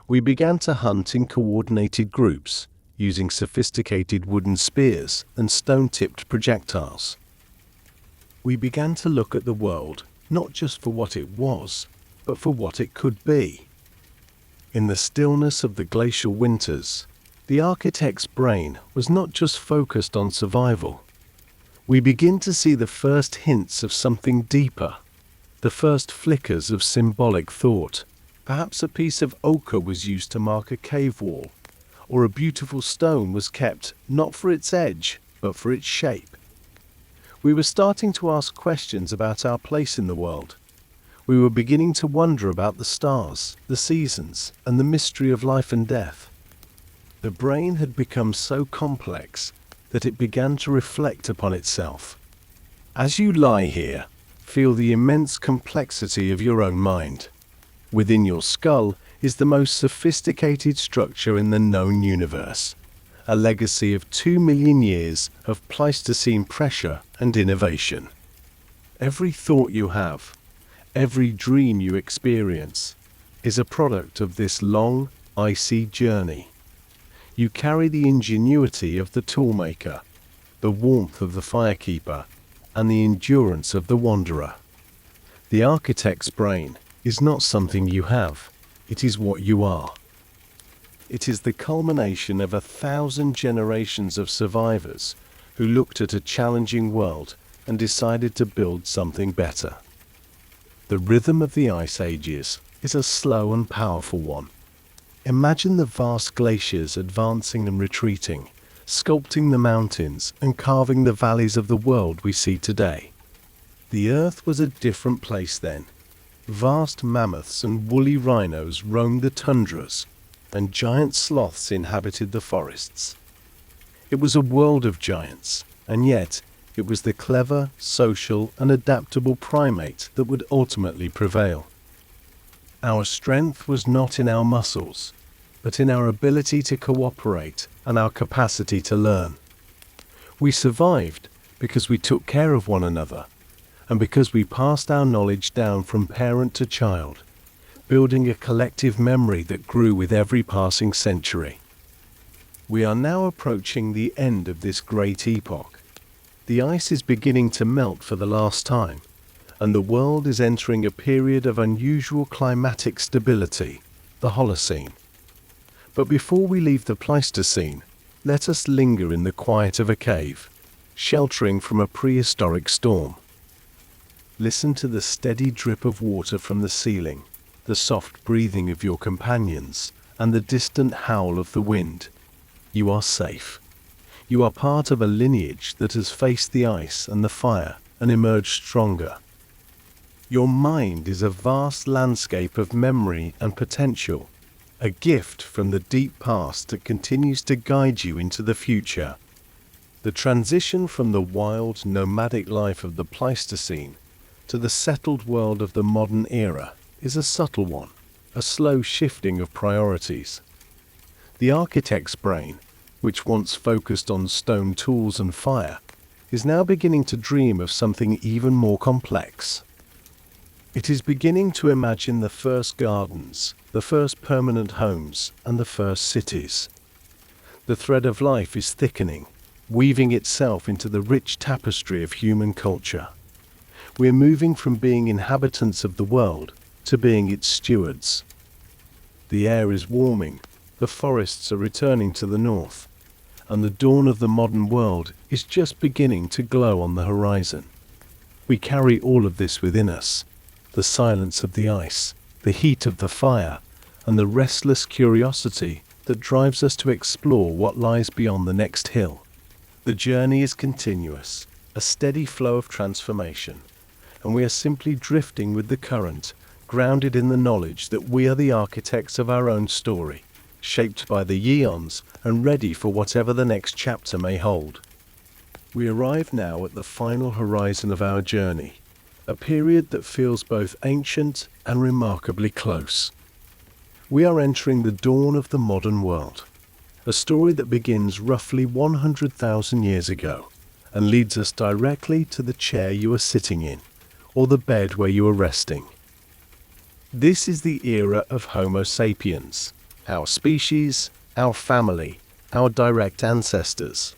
We began to hunt in coordinated groups, using sophisticated wooden spears and stone-tipped projectiles. We began to look at the world not just for what it was, but for what it could be. In the stillness of the glacial winters, the architect's brain was not just focused on survival. We begin to see the first hints of something deeper, the first flickers of symbolic thought. Perhaps a piece of ochre was used to mark a cave wall, or a beautiful stone was kept not for its edge, but for its shape. We were starting to ask questions about our place in the world. We were beginning to wonder about the stars, the seasons, and the mystery of life and death. The brain had become so complex that it began to reflect upon itself. As you lie here, feel the immense complexity of your own mind. Within your skull is the most sophisticated structure in the known universe, a legacy of 2 million years of Pleistocene pressure and innovation. Every thought you have, every dream you experience, is a product of this long, icy journey. You carry the ingenuity of the toolmaker, the warmth of the firekeeper, and the endurance of the wanderer. The architect's brain is not something you have, it is what you are. It is the culmination of 1,000 generations of survivors who looked at a challenging world and decided to build something better. The rhythm of the ice ages is a slow and powerful one. Imagine the vast glaciers advancing and retreating, sculpting the mountains and carving the valleys of the world we see today. The Earth was a different place then. Vast mammoths and woolly rhinos roamed the tundras, and giant sloths inhabited the forests. It was a world of giants, and yet it was the clever, social, and adaptable primate that would ultimately prevail. Our strength was not in our muscles, but in our ability to cooperate and our capacity to learn. We survived because we took care of one another, and because we passed our knowledge down from parent to child, building a collective memory that grew with every passing century. We are now approaching the end of this great epoch. The ice is beginning to melt for the last time, and the world is entering a period of unusual climatic stability, the Holocene. But before we leave the Pleistocene, let us linger in the quiet of a cave, sheltering from a prehistoric storm. Listen to the steady drip of water from the ceiling, the soft breathing of your companions, and the distant howl of the wind. You are safe. You are part of a lineage that has faced the ice and the fire and emerged stronger. Your mind is a vast landscape of memory and potential, a gift from the deep past that continues to guide you into the future. The transition from the wild, nomadic life of the Pleistocene to the settled world of the modern era is a subtle one, a slow shifting of priorities. The architect's brain, which once focused on stone tools and fire, is now beginning to dream of something even more complex. It is beginning to imagine the first gardens, the first permanent homes, and the first cities. The thread of life is thickening, weaving itself into the rich tapestry of human culture. We are moving from being inhabitants of the world to being its stewards. The air is warming, the forests are returning to the north, and the dawn of the modern world is just beginning to glow on the horizon. We carry all of this within us, the silence of the ice, the heat of the fire, and the restless curiosity that drives us to explore what lies beyond the next hill. The journey is continuous, a steady flow of transformation, and we are simply drifting with the current, grounded in the knowledge that we are the architects of our own story, shaped by the eons and ready for whatever the next chapter may hold. We arrive now at the final horizon of our journey, a period that feels both ancient and remarkably close. We are entering the dawn of the modern world, a story that begins roughly 100,000 years ago and leads us directly to the chair you are sitting in, or the bed where you are resting. This is the era of Homo sapiens, our species, our family, our direct ancestors.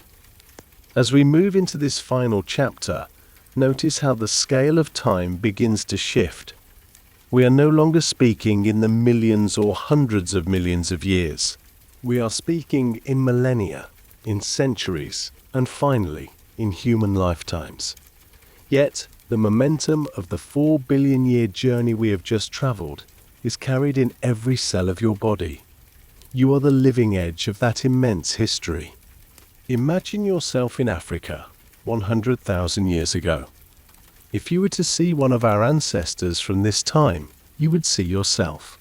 As we move into this final chapter, notice how the scale of time begins to shift. We are no longer speaking in the millions or hundreds of millions of years. We are speaking in millennia, in centuries, and finally, in human lifetimes. Yet, the momentum of the 4 billion year journey we have just traveled is carried in every cell of your body. You are the living edge of that immense history. Imagine yourself in Africa, 100,000 years ago. If you were to see one of our ancestors from this time, you would see yourself.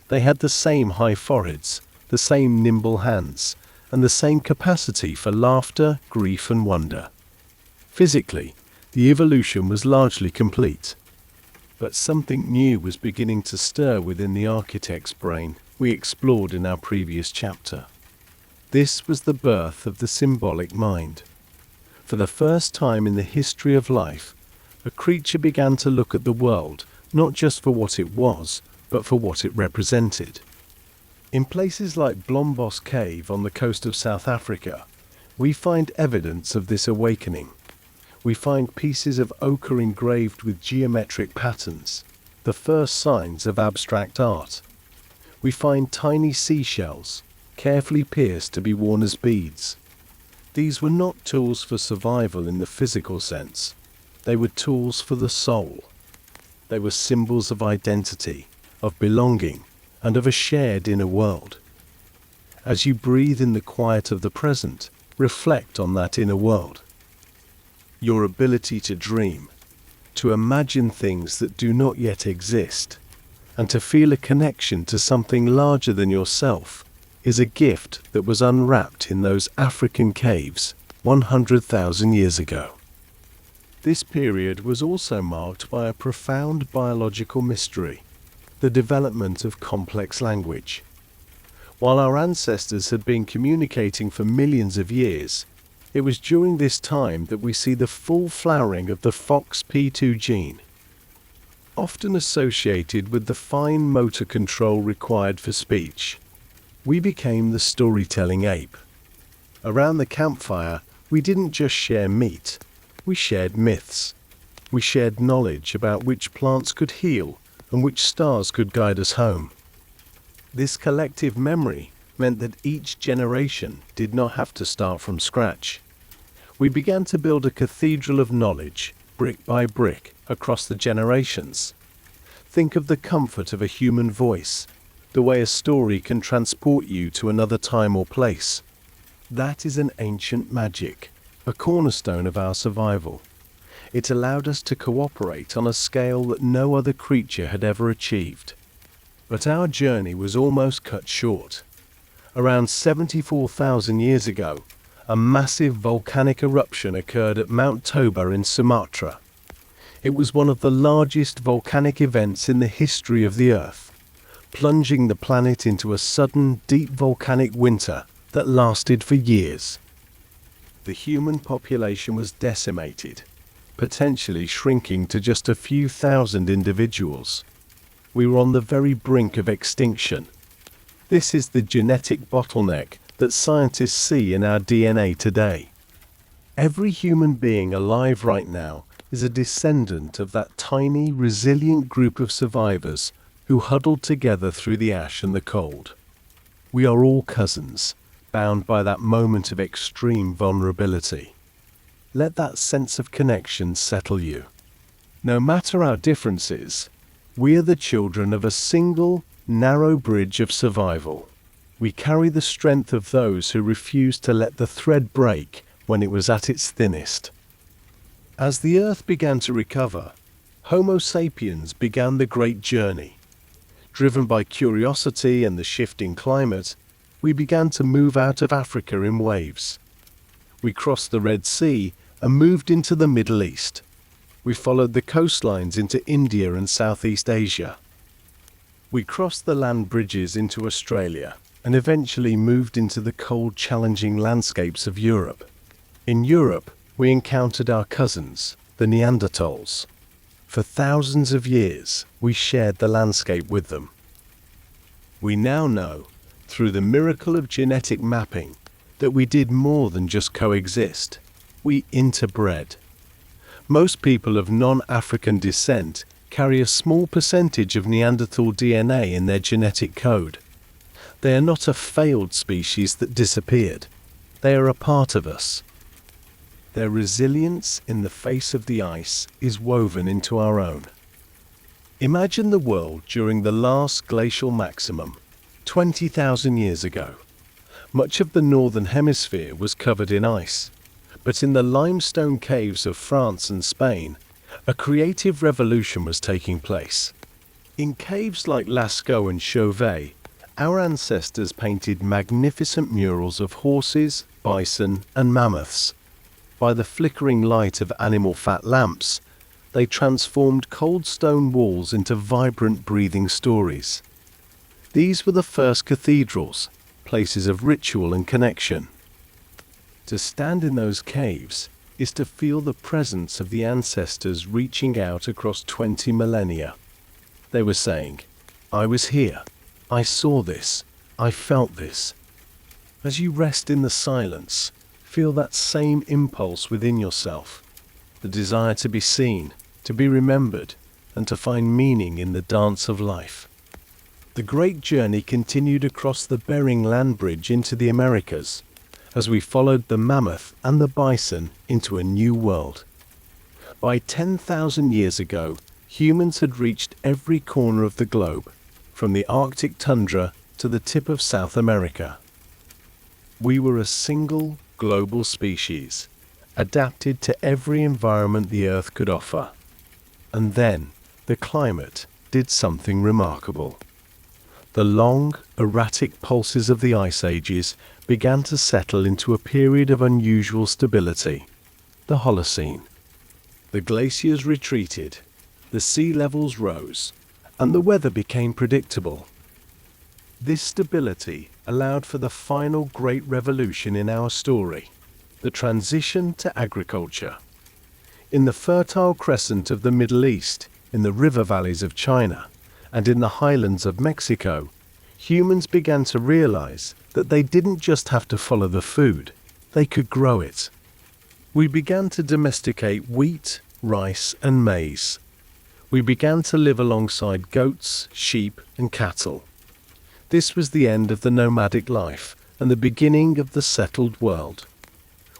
They had the same high foreheads, the same nimble hands, and the same capacity for laughter, grief, and wonder. Physically, the evolution was largely complete. But something new was beginning to stir within the architect's brain we explored in our previous chapter. This was the birth of the symbolic mind. For the first time in the history of life, a creature began to look at the world not just for what it was, but for what it represented. In places like Blombos Cave on the coast of South Africa, we find evidence of this awakening. We find pieces of ochre engraved with geometric patterns, the first signs of abstract art. We find tiny seashells, carefully pierced to be worn as beads. These were not tools for survival in the physical sense. They were tools for the soul. They were symbols of identity, of belonging, and of a shared inner world. As you breathe in the quiet of the present, reflect on that inner world. Your ability to dream, to imagine things that do not yet exist, and to feel a connection to something larger than yourself is a gift that was unwrapped in those African caves 100,000 years ago. This period was also marked by a profound biological mystery, the development of complex language. While our ancestors had been communicating for millions of years, it was during this time that we see the full flowering of the FOXP2 gene, often associated with the fine motor control required for speech. We became the storytelling ape. Around the campfire, we didn't just share meat, we shared myths. We shared knowledge about which plants could heal and which stars could guide us home. This collective memory meant that each generation did not have to start from scratch. We began to build a cathedral of knowledge, brick by brick, across the generations. Think of the comfort of a human voice, the way a story can transport you to another time or place. That is an ancient magic, a cornerstone of our survival. It allowed us to cooperate on a scale that no other creature had ever achieved. But our journey was almost cut short. Around 74,000 years ago, a massive volcanic eruption occurred at Mount Toba in Sumatra. It was one of the largest volcanic events in the history of the Earth, plunging the planet into a sudden, deep volcanic winter that lasted for years. The human population was decimated, potentially shrinking to just a few thousand individuals. We were on the very brink of extinction. This is the genetic bottleneck that scientists see in our DNA today. Every human being alive right now is a descendant of that tiny, resilient group of survivors who huddled together through the ash and the cold. We are all cousins, bound by that moment of extreme vulnerability. Let that sense of connection settle you. No matter our differences, we are the children of a single, narrow bridge of survival. We carry the strength of those who refused to let the thread break when it was at its thinnest. As the Earth began to recover, Homo sapiens began the great journey. Driven by curiosity and the shifting climate, we began to move out of Africa in waves. We crossed the Red Sea and moved into the Middle East. We followed the coastlines into India and Southeast Asia. We crossed the land bridges into Australia and eventually moved into the cold, challenging landscapes of Europe. In Europe, we encountered our cousins, the Neanderthals. For thousands of years, we shared the landscape with them. We now know, through the miracle of genetic mapping, that we did more than just coexist. We interbred. Most people of non-African descent carry a small percentage of Neanderthal DNA in their genetic code. They are not a failed species that disappeared. They are a part of us. Their resilience in the face of the ice is woven into our own. Imagine the world during the last glacial maximum, 20,000 years ago. Much of the northern hemisphere was covered in ice, but in the limestone caves of France and Spain, a creative revolution was taking place. In caves like Lascaux and Chauvet, our ancestors painted magnificent murals of horses, bison, and mammoths. By the flickering light of animal fat lamps, they transformed cold stone walls into vibrant, breathing stories. These were the first cathedrals, places of ritual and connection. To stand in those caves is to feel the presence of the ancestors reaching out across 20 millennia. They were saying, "I was here. I saw this. I felt this." As you rest in the silence, feel that same impulse within yourself, the desire to be seen, to be remembered, and to find meaning in the dance of life. The great journey continued across the Bering Land Bridge into the Americas, as we followed the mammoth and the bison into a new world. By 10,000 years ago, humans had reached every corner of the globe, from the Arctic tundra to the tip of South America. We were a single, global species, adapted to every environment the Earth could offer. And then, the climate did something remarkable. The long, erratic pulses of the ice ages began to settle into a period of unusual stability, the Holocene. The glaciers retreated, the sea levels rose, and the weather became predictable. This stability allowed for the final great revolution in our story, the transition to agriculture. In the Fertile Crescent of the Middle East, in the river valleys of China, and in the highlands of Mexico, humans began to realize that they didn't just have to follow the food, they could grow it. We began to domesticate wheat, rice, and maize. We began to live alongside goats, sheep, and cattle. This was the end of the nomadic life and the beginning of the settled world.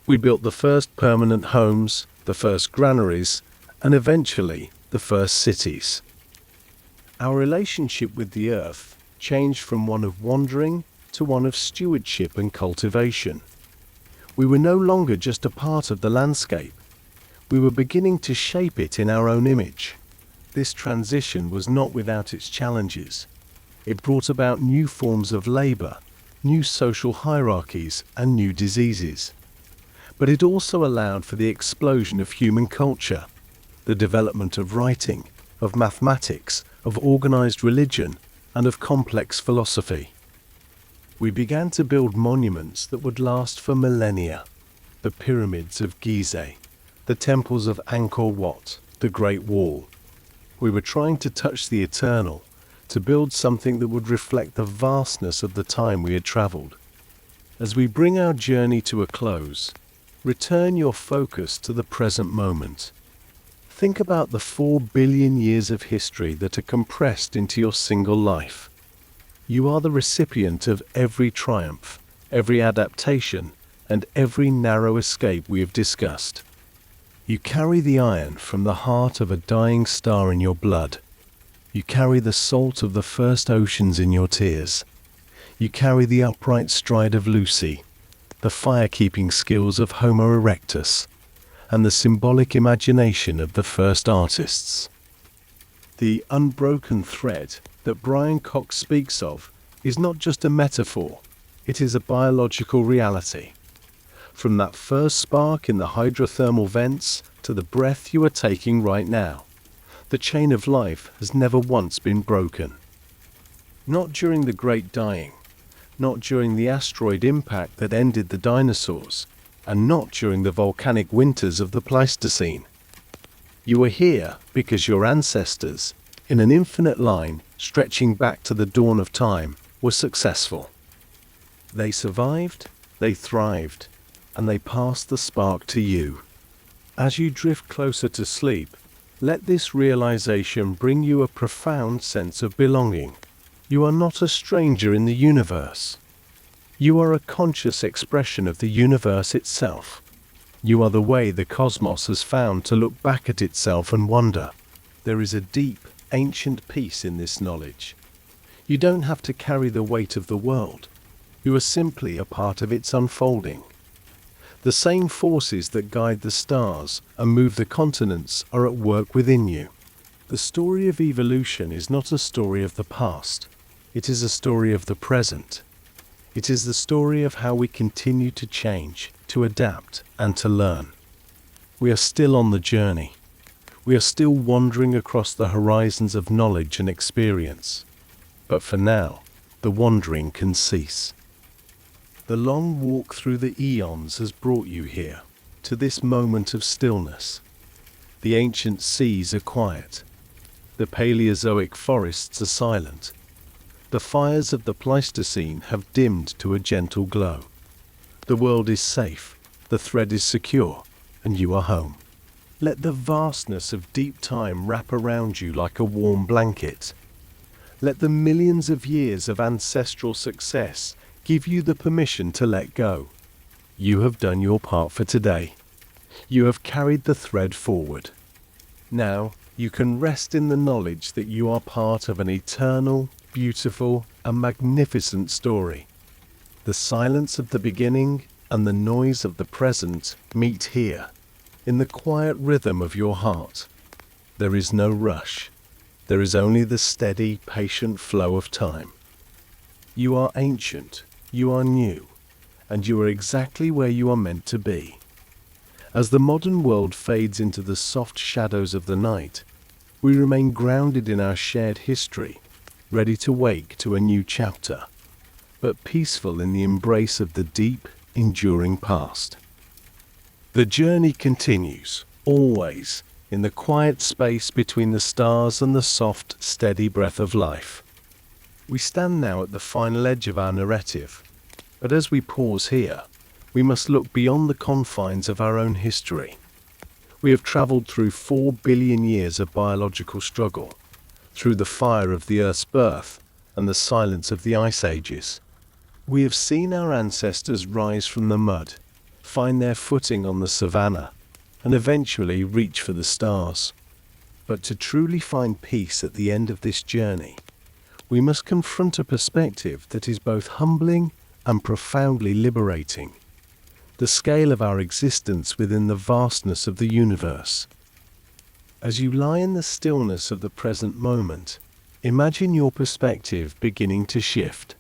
We built the first permanent homes, the first granaries, and eventually the first cities. Our relationship with the earth changed from one of wandering to one of stewardship and cultivation. We were no longer just a part of the landscape. We were beginning to shape it in our own image. This transition was not without its challenges. It brought about new forms of labor, new social hierarchies, and new diseases. But it also allowed for the explosion of human culture, the development of writing, of mathematics, of organized religion, and of complex philosophy. We began to build monuments that would last for millennia. The pyramids of Gizeh, the temples of Angkor Wat, the Great Wall. We were trying to touch the eternal, to build something that would reflect the vastness of the time we had traveled. As we bring our journey to a close, return your focus to the present moment. Think about the 4 billion years of history that are compressed into your single life. You are the recipient of every triumph, every adaptation, and every narrow escape we have discussed. You carry the iron from the heart of a dying star in your blood. You carry the salt of the first oceans in your tears. You carry the upright stride of Lucy, the fire-keeping skills of Homo erectus, and the symbolic imagination of the first artists. The unbroken thread that Brian Cox speaks of is not just a metaphor, it is a biological reality. From that first spark in the hydrothermal vents to the breath you are taking right now, the chain of life has never once been broken. Not during the Great Dying, not during the asteroid impact that ended the dinosaurs, and not during the volcanic winters of the Pleistocene. You are here because your ancestors, in an infinite line stretching back to the dawn of time, were successful. They survived, they thrived, and they passed the spark to you. As you drift closer to sleep, let this realization bring you a profound sense of belonging. You are not a stranger in the universe. You are a conscious expression of the universe itself. You are the way the cosmos has found to look back at itself and wonder. There is a deep, ancient peace in this knowledge. You don't have to carry the weight of the world. You are simply a part of its unfolding. The same forces that guide the stars and move the continents are at work within you. The story of evolution is not a story of the past. It is a story of the present. It is the story of how we continue to change, to adapt, and to learn. We are still on the journey. We are still wandering across the horizons of knowledge and experience. But for now, the wandering can cease. The long walk through the eons has brought you here, to this moment of stillness. The ancient seas are quiet. The Paleozoic forests are silent. The fires of the Pleistocene have dimmed to a gentle glow. The world is safe, the thread is secure, and you are home. Let the vastness of deep time wrap around you like a warm blanket. Let the millions of years of ancestral success give you the permission to let go. You have done your part for today. You have carried the thread forward. Now, you can rest in the knowledge that you are part of an eternal, beautiful, and magnificent story. The silence of the beginning and the noise of the present meet here, in the quiet rhythm of your heart. There is no rush. There is only the steady, patient flow of time. You are ancient, you are new, and you are exactly where you are meant to be. As the modern world fades into the soft shadows of the night, we remain grounded in our shared history, ready to wake to a new chapter, but peaceful in the embrace of the deep, enduring past. The journey continues, always, in the quiet space between the stars and the soft, steady breath of life. We stand now at the final edge of our narrative, but as we pause here, we must look beyond the confines of our own history. We have traveled through 4 billion years of biological struggle, through the fire of the Earth's birth and the silence of the ice ages. We have seen our ancestors rise from the mud, find their footing on the savannah, and eventually reach for the stars. But to truly find peace at the end of this journey, we must confront a perspective that is both humbling and profoundly liberating. the scale of our existence within the vastness of the universe. As you lie in the stillness of the present moment, imagine your perspective beginning to shift.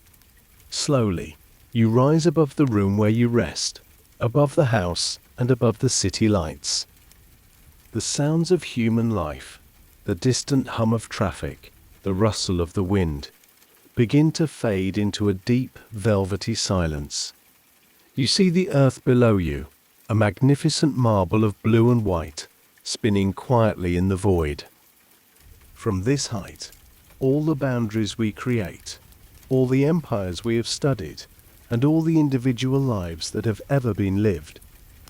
Slowly, you rise above the room where you rest, above the house and above the city lights. The sounds of human life, the distant hum of traffic, the rustle of the wind, begin to fade into a deep, velvety silence. You see the earth below you, a magnificent marble of blue and white, spinning quietly in the void. From this height, all the boundaries we create, all the empires we have studied, and all the individual lives that have ever been lived,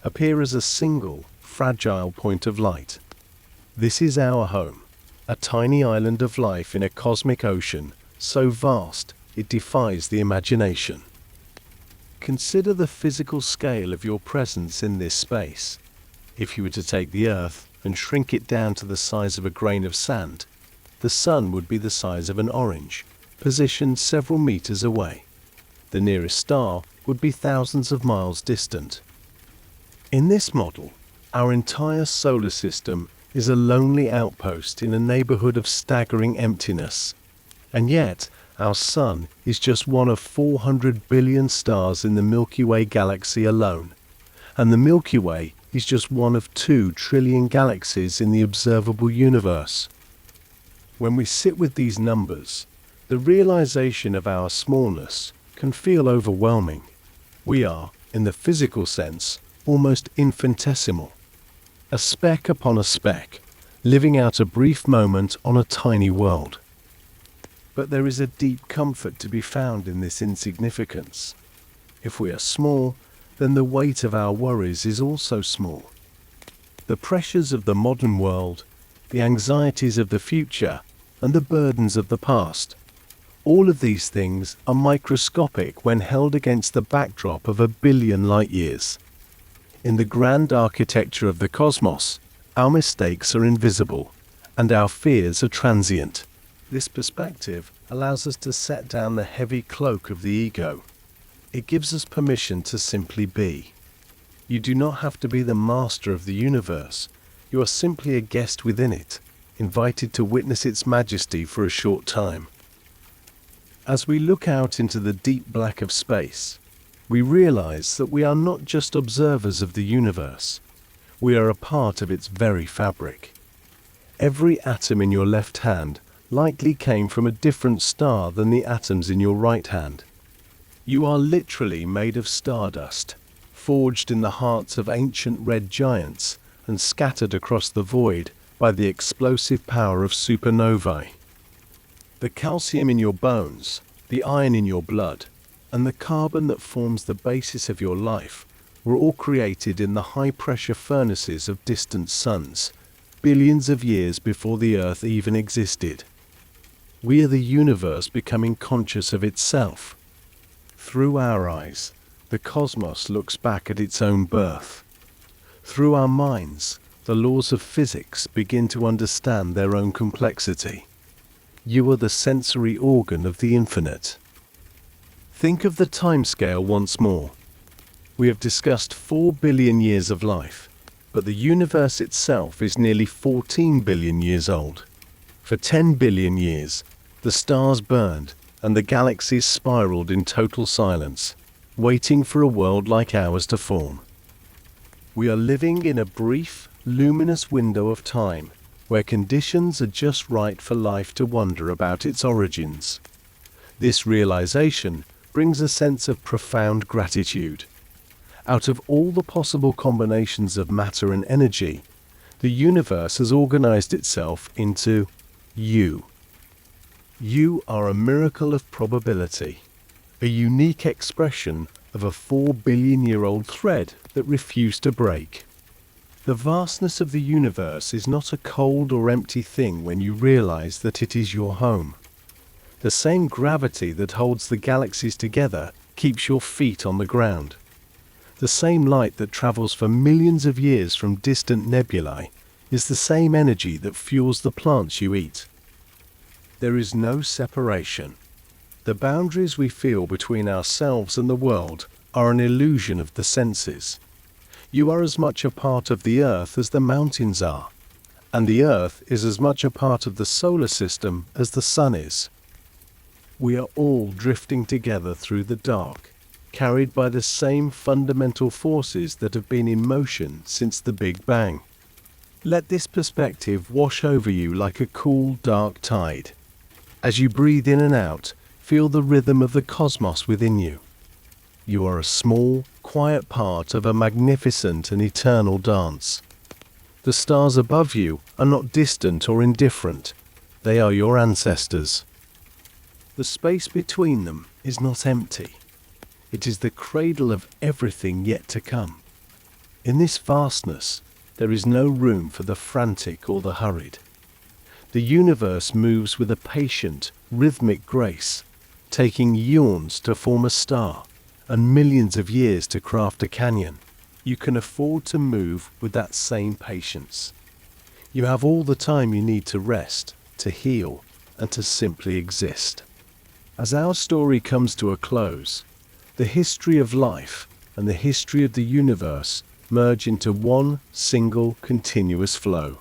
appear as a single, fragile point of light. This is our home, a tiny island of life in a cosmic ocean so vast it defies the imagination. Consider the physical scale of your presence in this space. If you were to take the Earth and shrink it down to the size of a grain of sand, the Sun would be the size of an orange, positioned several meters away. The nearest star would be thousands of miles distant. In this model, our entire solar system is a lonely outpost in a neighborhood of staggering emptiness. And yet, our Sun is just one of 400 billion stars in the Milky Way galaxy alone. And the Milky Way is just one of 2 trillion galaxies in the observable universe. When we sit with these numbers, the realization of our smallness can feel overwhelming. We are, in the physical sense, almost infinitesimal. A speck upon a speck, living out a brief moment on a tiny world. But there is a deep comfort to be found in this insignificance. If we are small, then the weight of our worries is also small. The pressures of the modern world, the anxieties of the future, and the burdens of the past, all of these things are microscopic when held against the backdrop of 1 billion light years. In the grand architecture of the cosmos, our mistakes are invisible, and our fears are transient. This perspective allows us to set down the heavy cloak of the ego. It gives us permission to simply be. You do not have to be the master of the universe. You are simply a guest within it, invited to witness its majesty for a short time. As we look out into the deep black of space, we realize that we are not just observers of the universe. We are a part of its very fabric. Every atom in your left hand likely came from a different star than the atoms in your right hand. You are literally made of stardust, forged in the hearts of ancient red giants and scattered across the void by the explosive power of supernovae. The calcium in your bones, the iron in your blood, and the carbon that forms the basis of your life were all created in the high-pressure furnaces of distant suns, billions of years before the Earth even existed. We are the universe becoming conscious of itself. Through our eyes, the cosmos looks back at its own birth. Through our minds, the laws of physics begin to understand their own complexity. You are the sensory organ of the infinite. Think of the timescale once more. We have discussed 4 billion years of life, but the universe itself is nearly 14 billion years old. For 10 billion years, the stars burned and the galaxies spiraled in total silence, waiting for a world like ours to form. We are living in a brief, luminous window of time where conditions are just right for life to wonder about its origins. This realization brings a sense of profound gratitude. Out of all the possible combinations of matter and energy, the universe has organized itself into you. You are a miracle of probability, a unique expression of a 4 billion-year-old thread that refused to break. The vastness of the universe is not a cold or empty thing when you realize that it is your home. The same gravity that holds the galaxies together keeps your feet on the ground. The same light that travels for millions of years from distant nebulae is the same energy that fuels the plants you eat. There is no separation. The boundaries we feel between ourselves and the world are an illusion of the senses. You are as much a part of the earth as the mountains are, and the earth is as much a part of the solar system as the sun is. We are all drifting together through the dark, carried by the same fundamental forces that have been in motion since the Big Bang. Let this perspective wash over you like a cool, dark tide. As you breathe in and out, feel the rhythm of the cosmos within you. You are a small, quiet part of a magnificent and eternal dance. The stars above you are not distant or indifferent. They are your ancestors. The space between them is not empty. It is the cradle of everything yet to come. In this vastness, there is no room for the frantic or the hurried. The universe moves with a patient, rhythmic grace, taking eons to form a star and millions of years to craft a canyon. You can afford to move with that same patience. You have all the time you need to rest, to heal, and to simply exist. As our story comes to a close, the history of life and the history of the universe merge into one single continuous flow.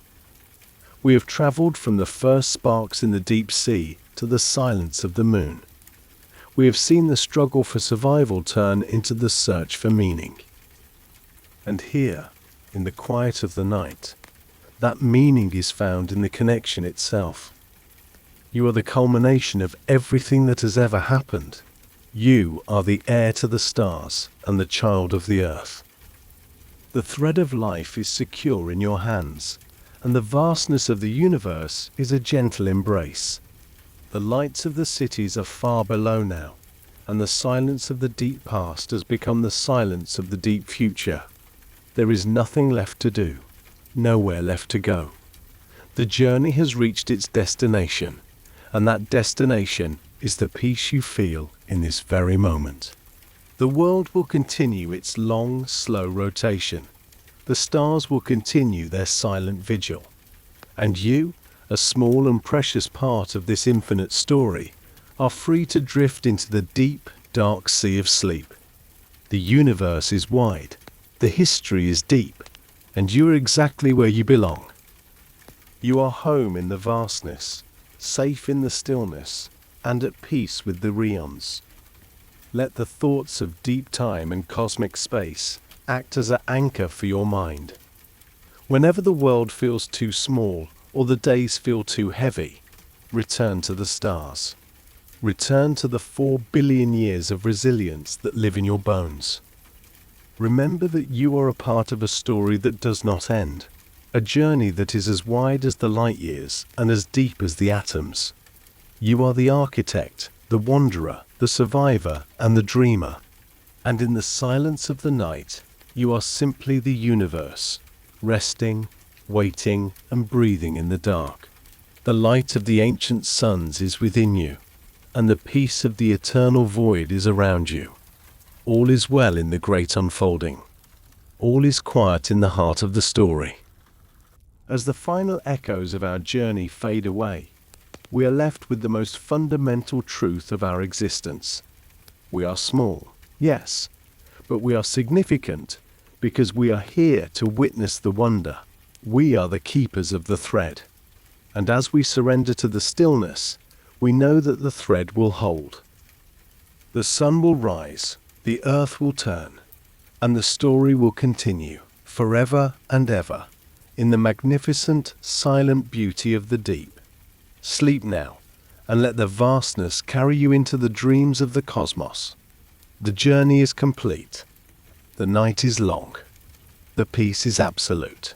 We have traveled from the first sparks in the deep sea to the silence of the moon. We have seen the struggle for survival turn into the search for meaning. And here, in the quiet of the night, that meaning is found in the connection itself. You are the culmination of everything that has ever happened. You are the heir to the stars and the child of the earth. The thread of life is secure in your hands, and the vastness of the universe is a gentle embrace. The lights of the cities are far below now, and the silence of the deep past has become the silence of the deep future. There is nothing left to do, nowhere left to go. The journey has reached its destination, and that destination is the peace you feel in this very moment. The world will continue its long, slow rotation. The stars will continue their silent vigil. And you, a small and precious part of this infinite story, are free to drift into the deep, dark sea of sleep. The universe is wide, the history is deep, and you are exactly where you belong. You are home in the vastness, safe in the stillness, and at peace with the eons. Let the thoughts of deep time and cosmic space act as an anchor for your mind. Whenever the world feels too small or the days feel too heavy, return to the stars. Return to the 4 billion years of resilience that live in your bones. Remember that you are a part of a story that does not end, a journey that is as wide as the light years and as deep as the atoms. You are the architect, the wanderer, the survivor, and the dreamer. And in the silence of the night, you are simply the universe, resting, waiting, and breathing in the dark. The light of the ancient suns is within you, and the peace of the eternal void is around you. All is well in the great unfolding. All is quiet in the heart of the story. As the final echoes of our journey fade away, we are left with the most fundamental truth of our existence. We are small, yes, but we are significant because we are here to witness the wonder. We are the keepers of the thread. And as we surrender to the stillness, we know that the thread will hold. The sun will rise, the earth will turn, and the story will continue forever and ever in the magnificent, silent beauty of the deep. Sleep now, and let the vastness carry you into the dreams of the cosmos. The journey is complete. The night is long. The peace is absolute.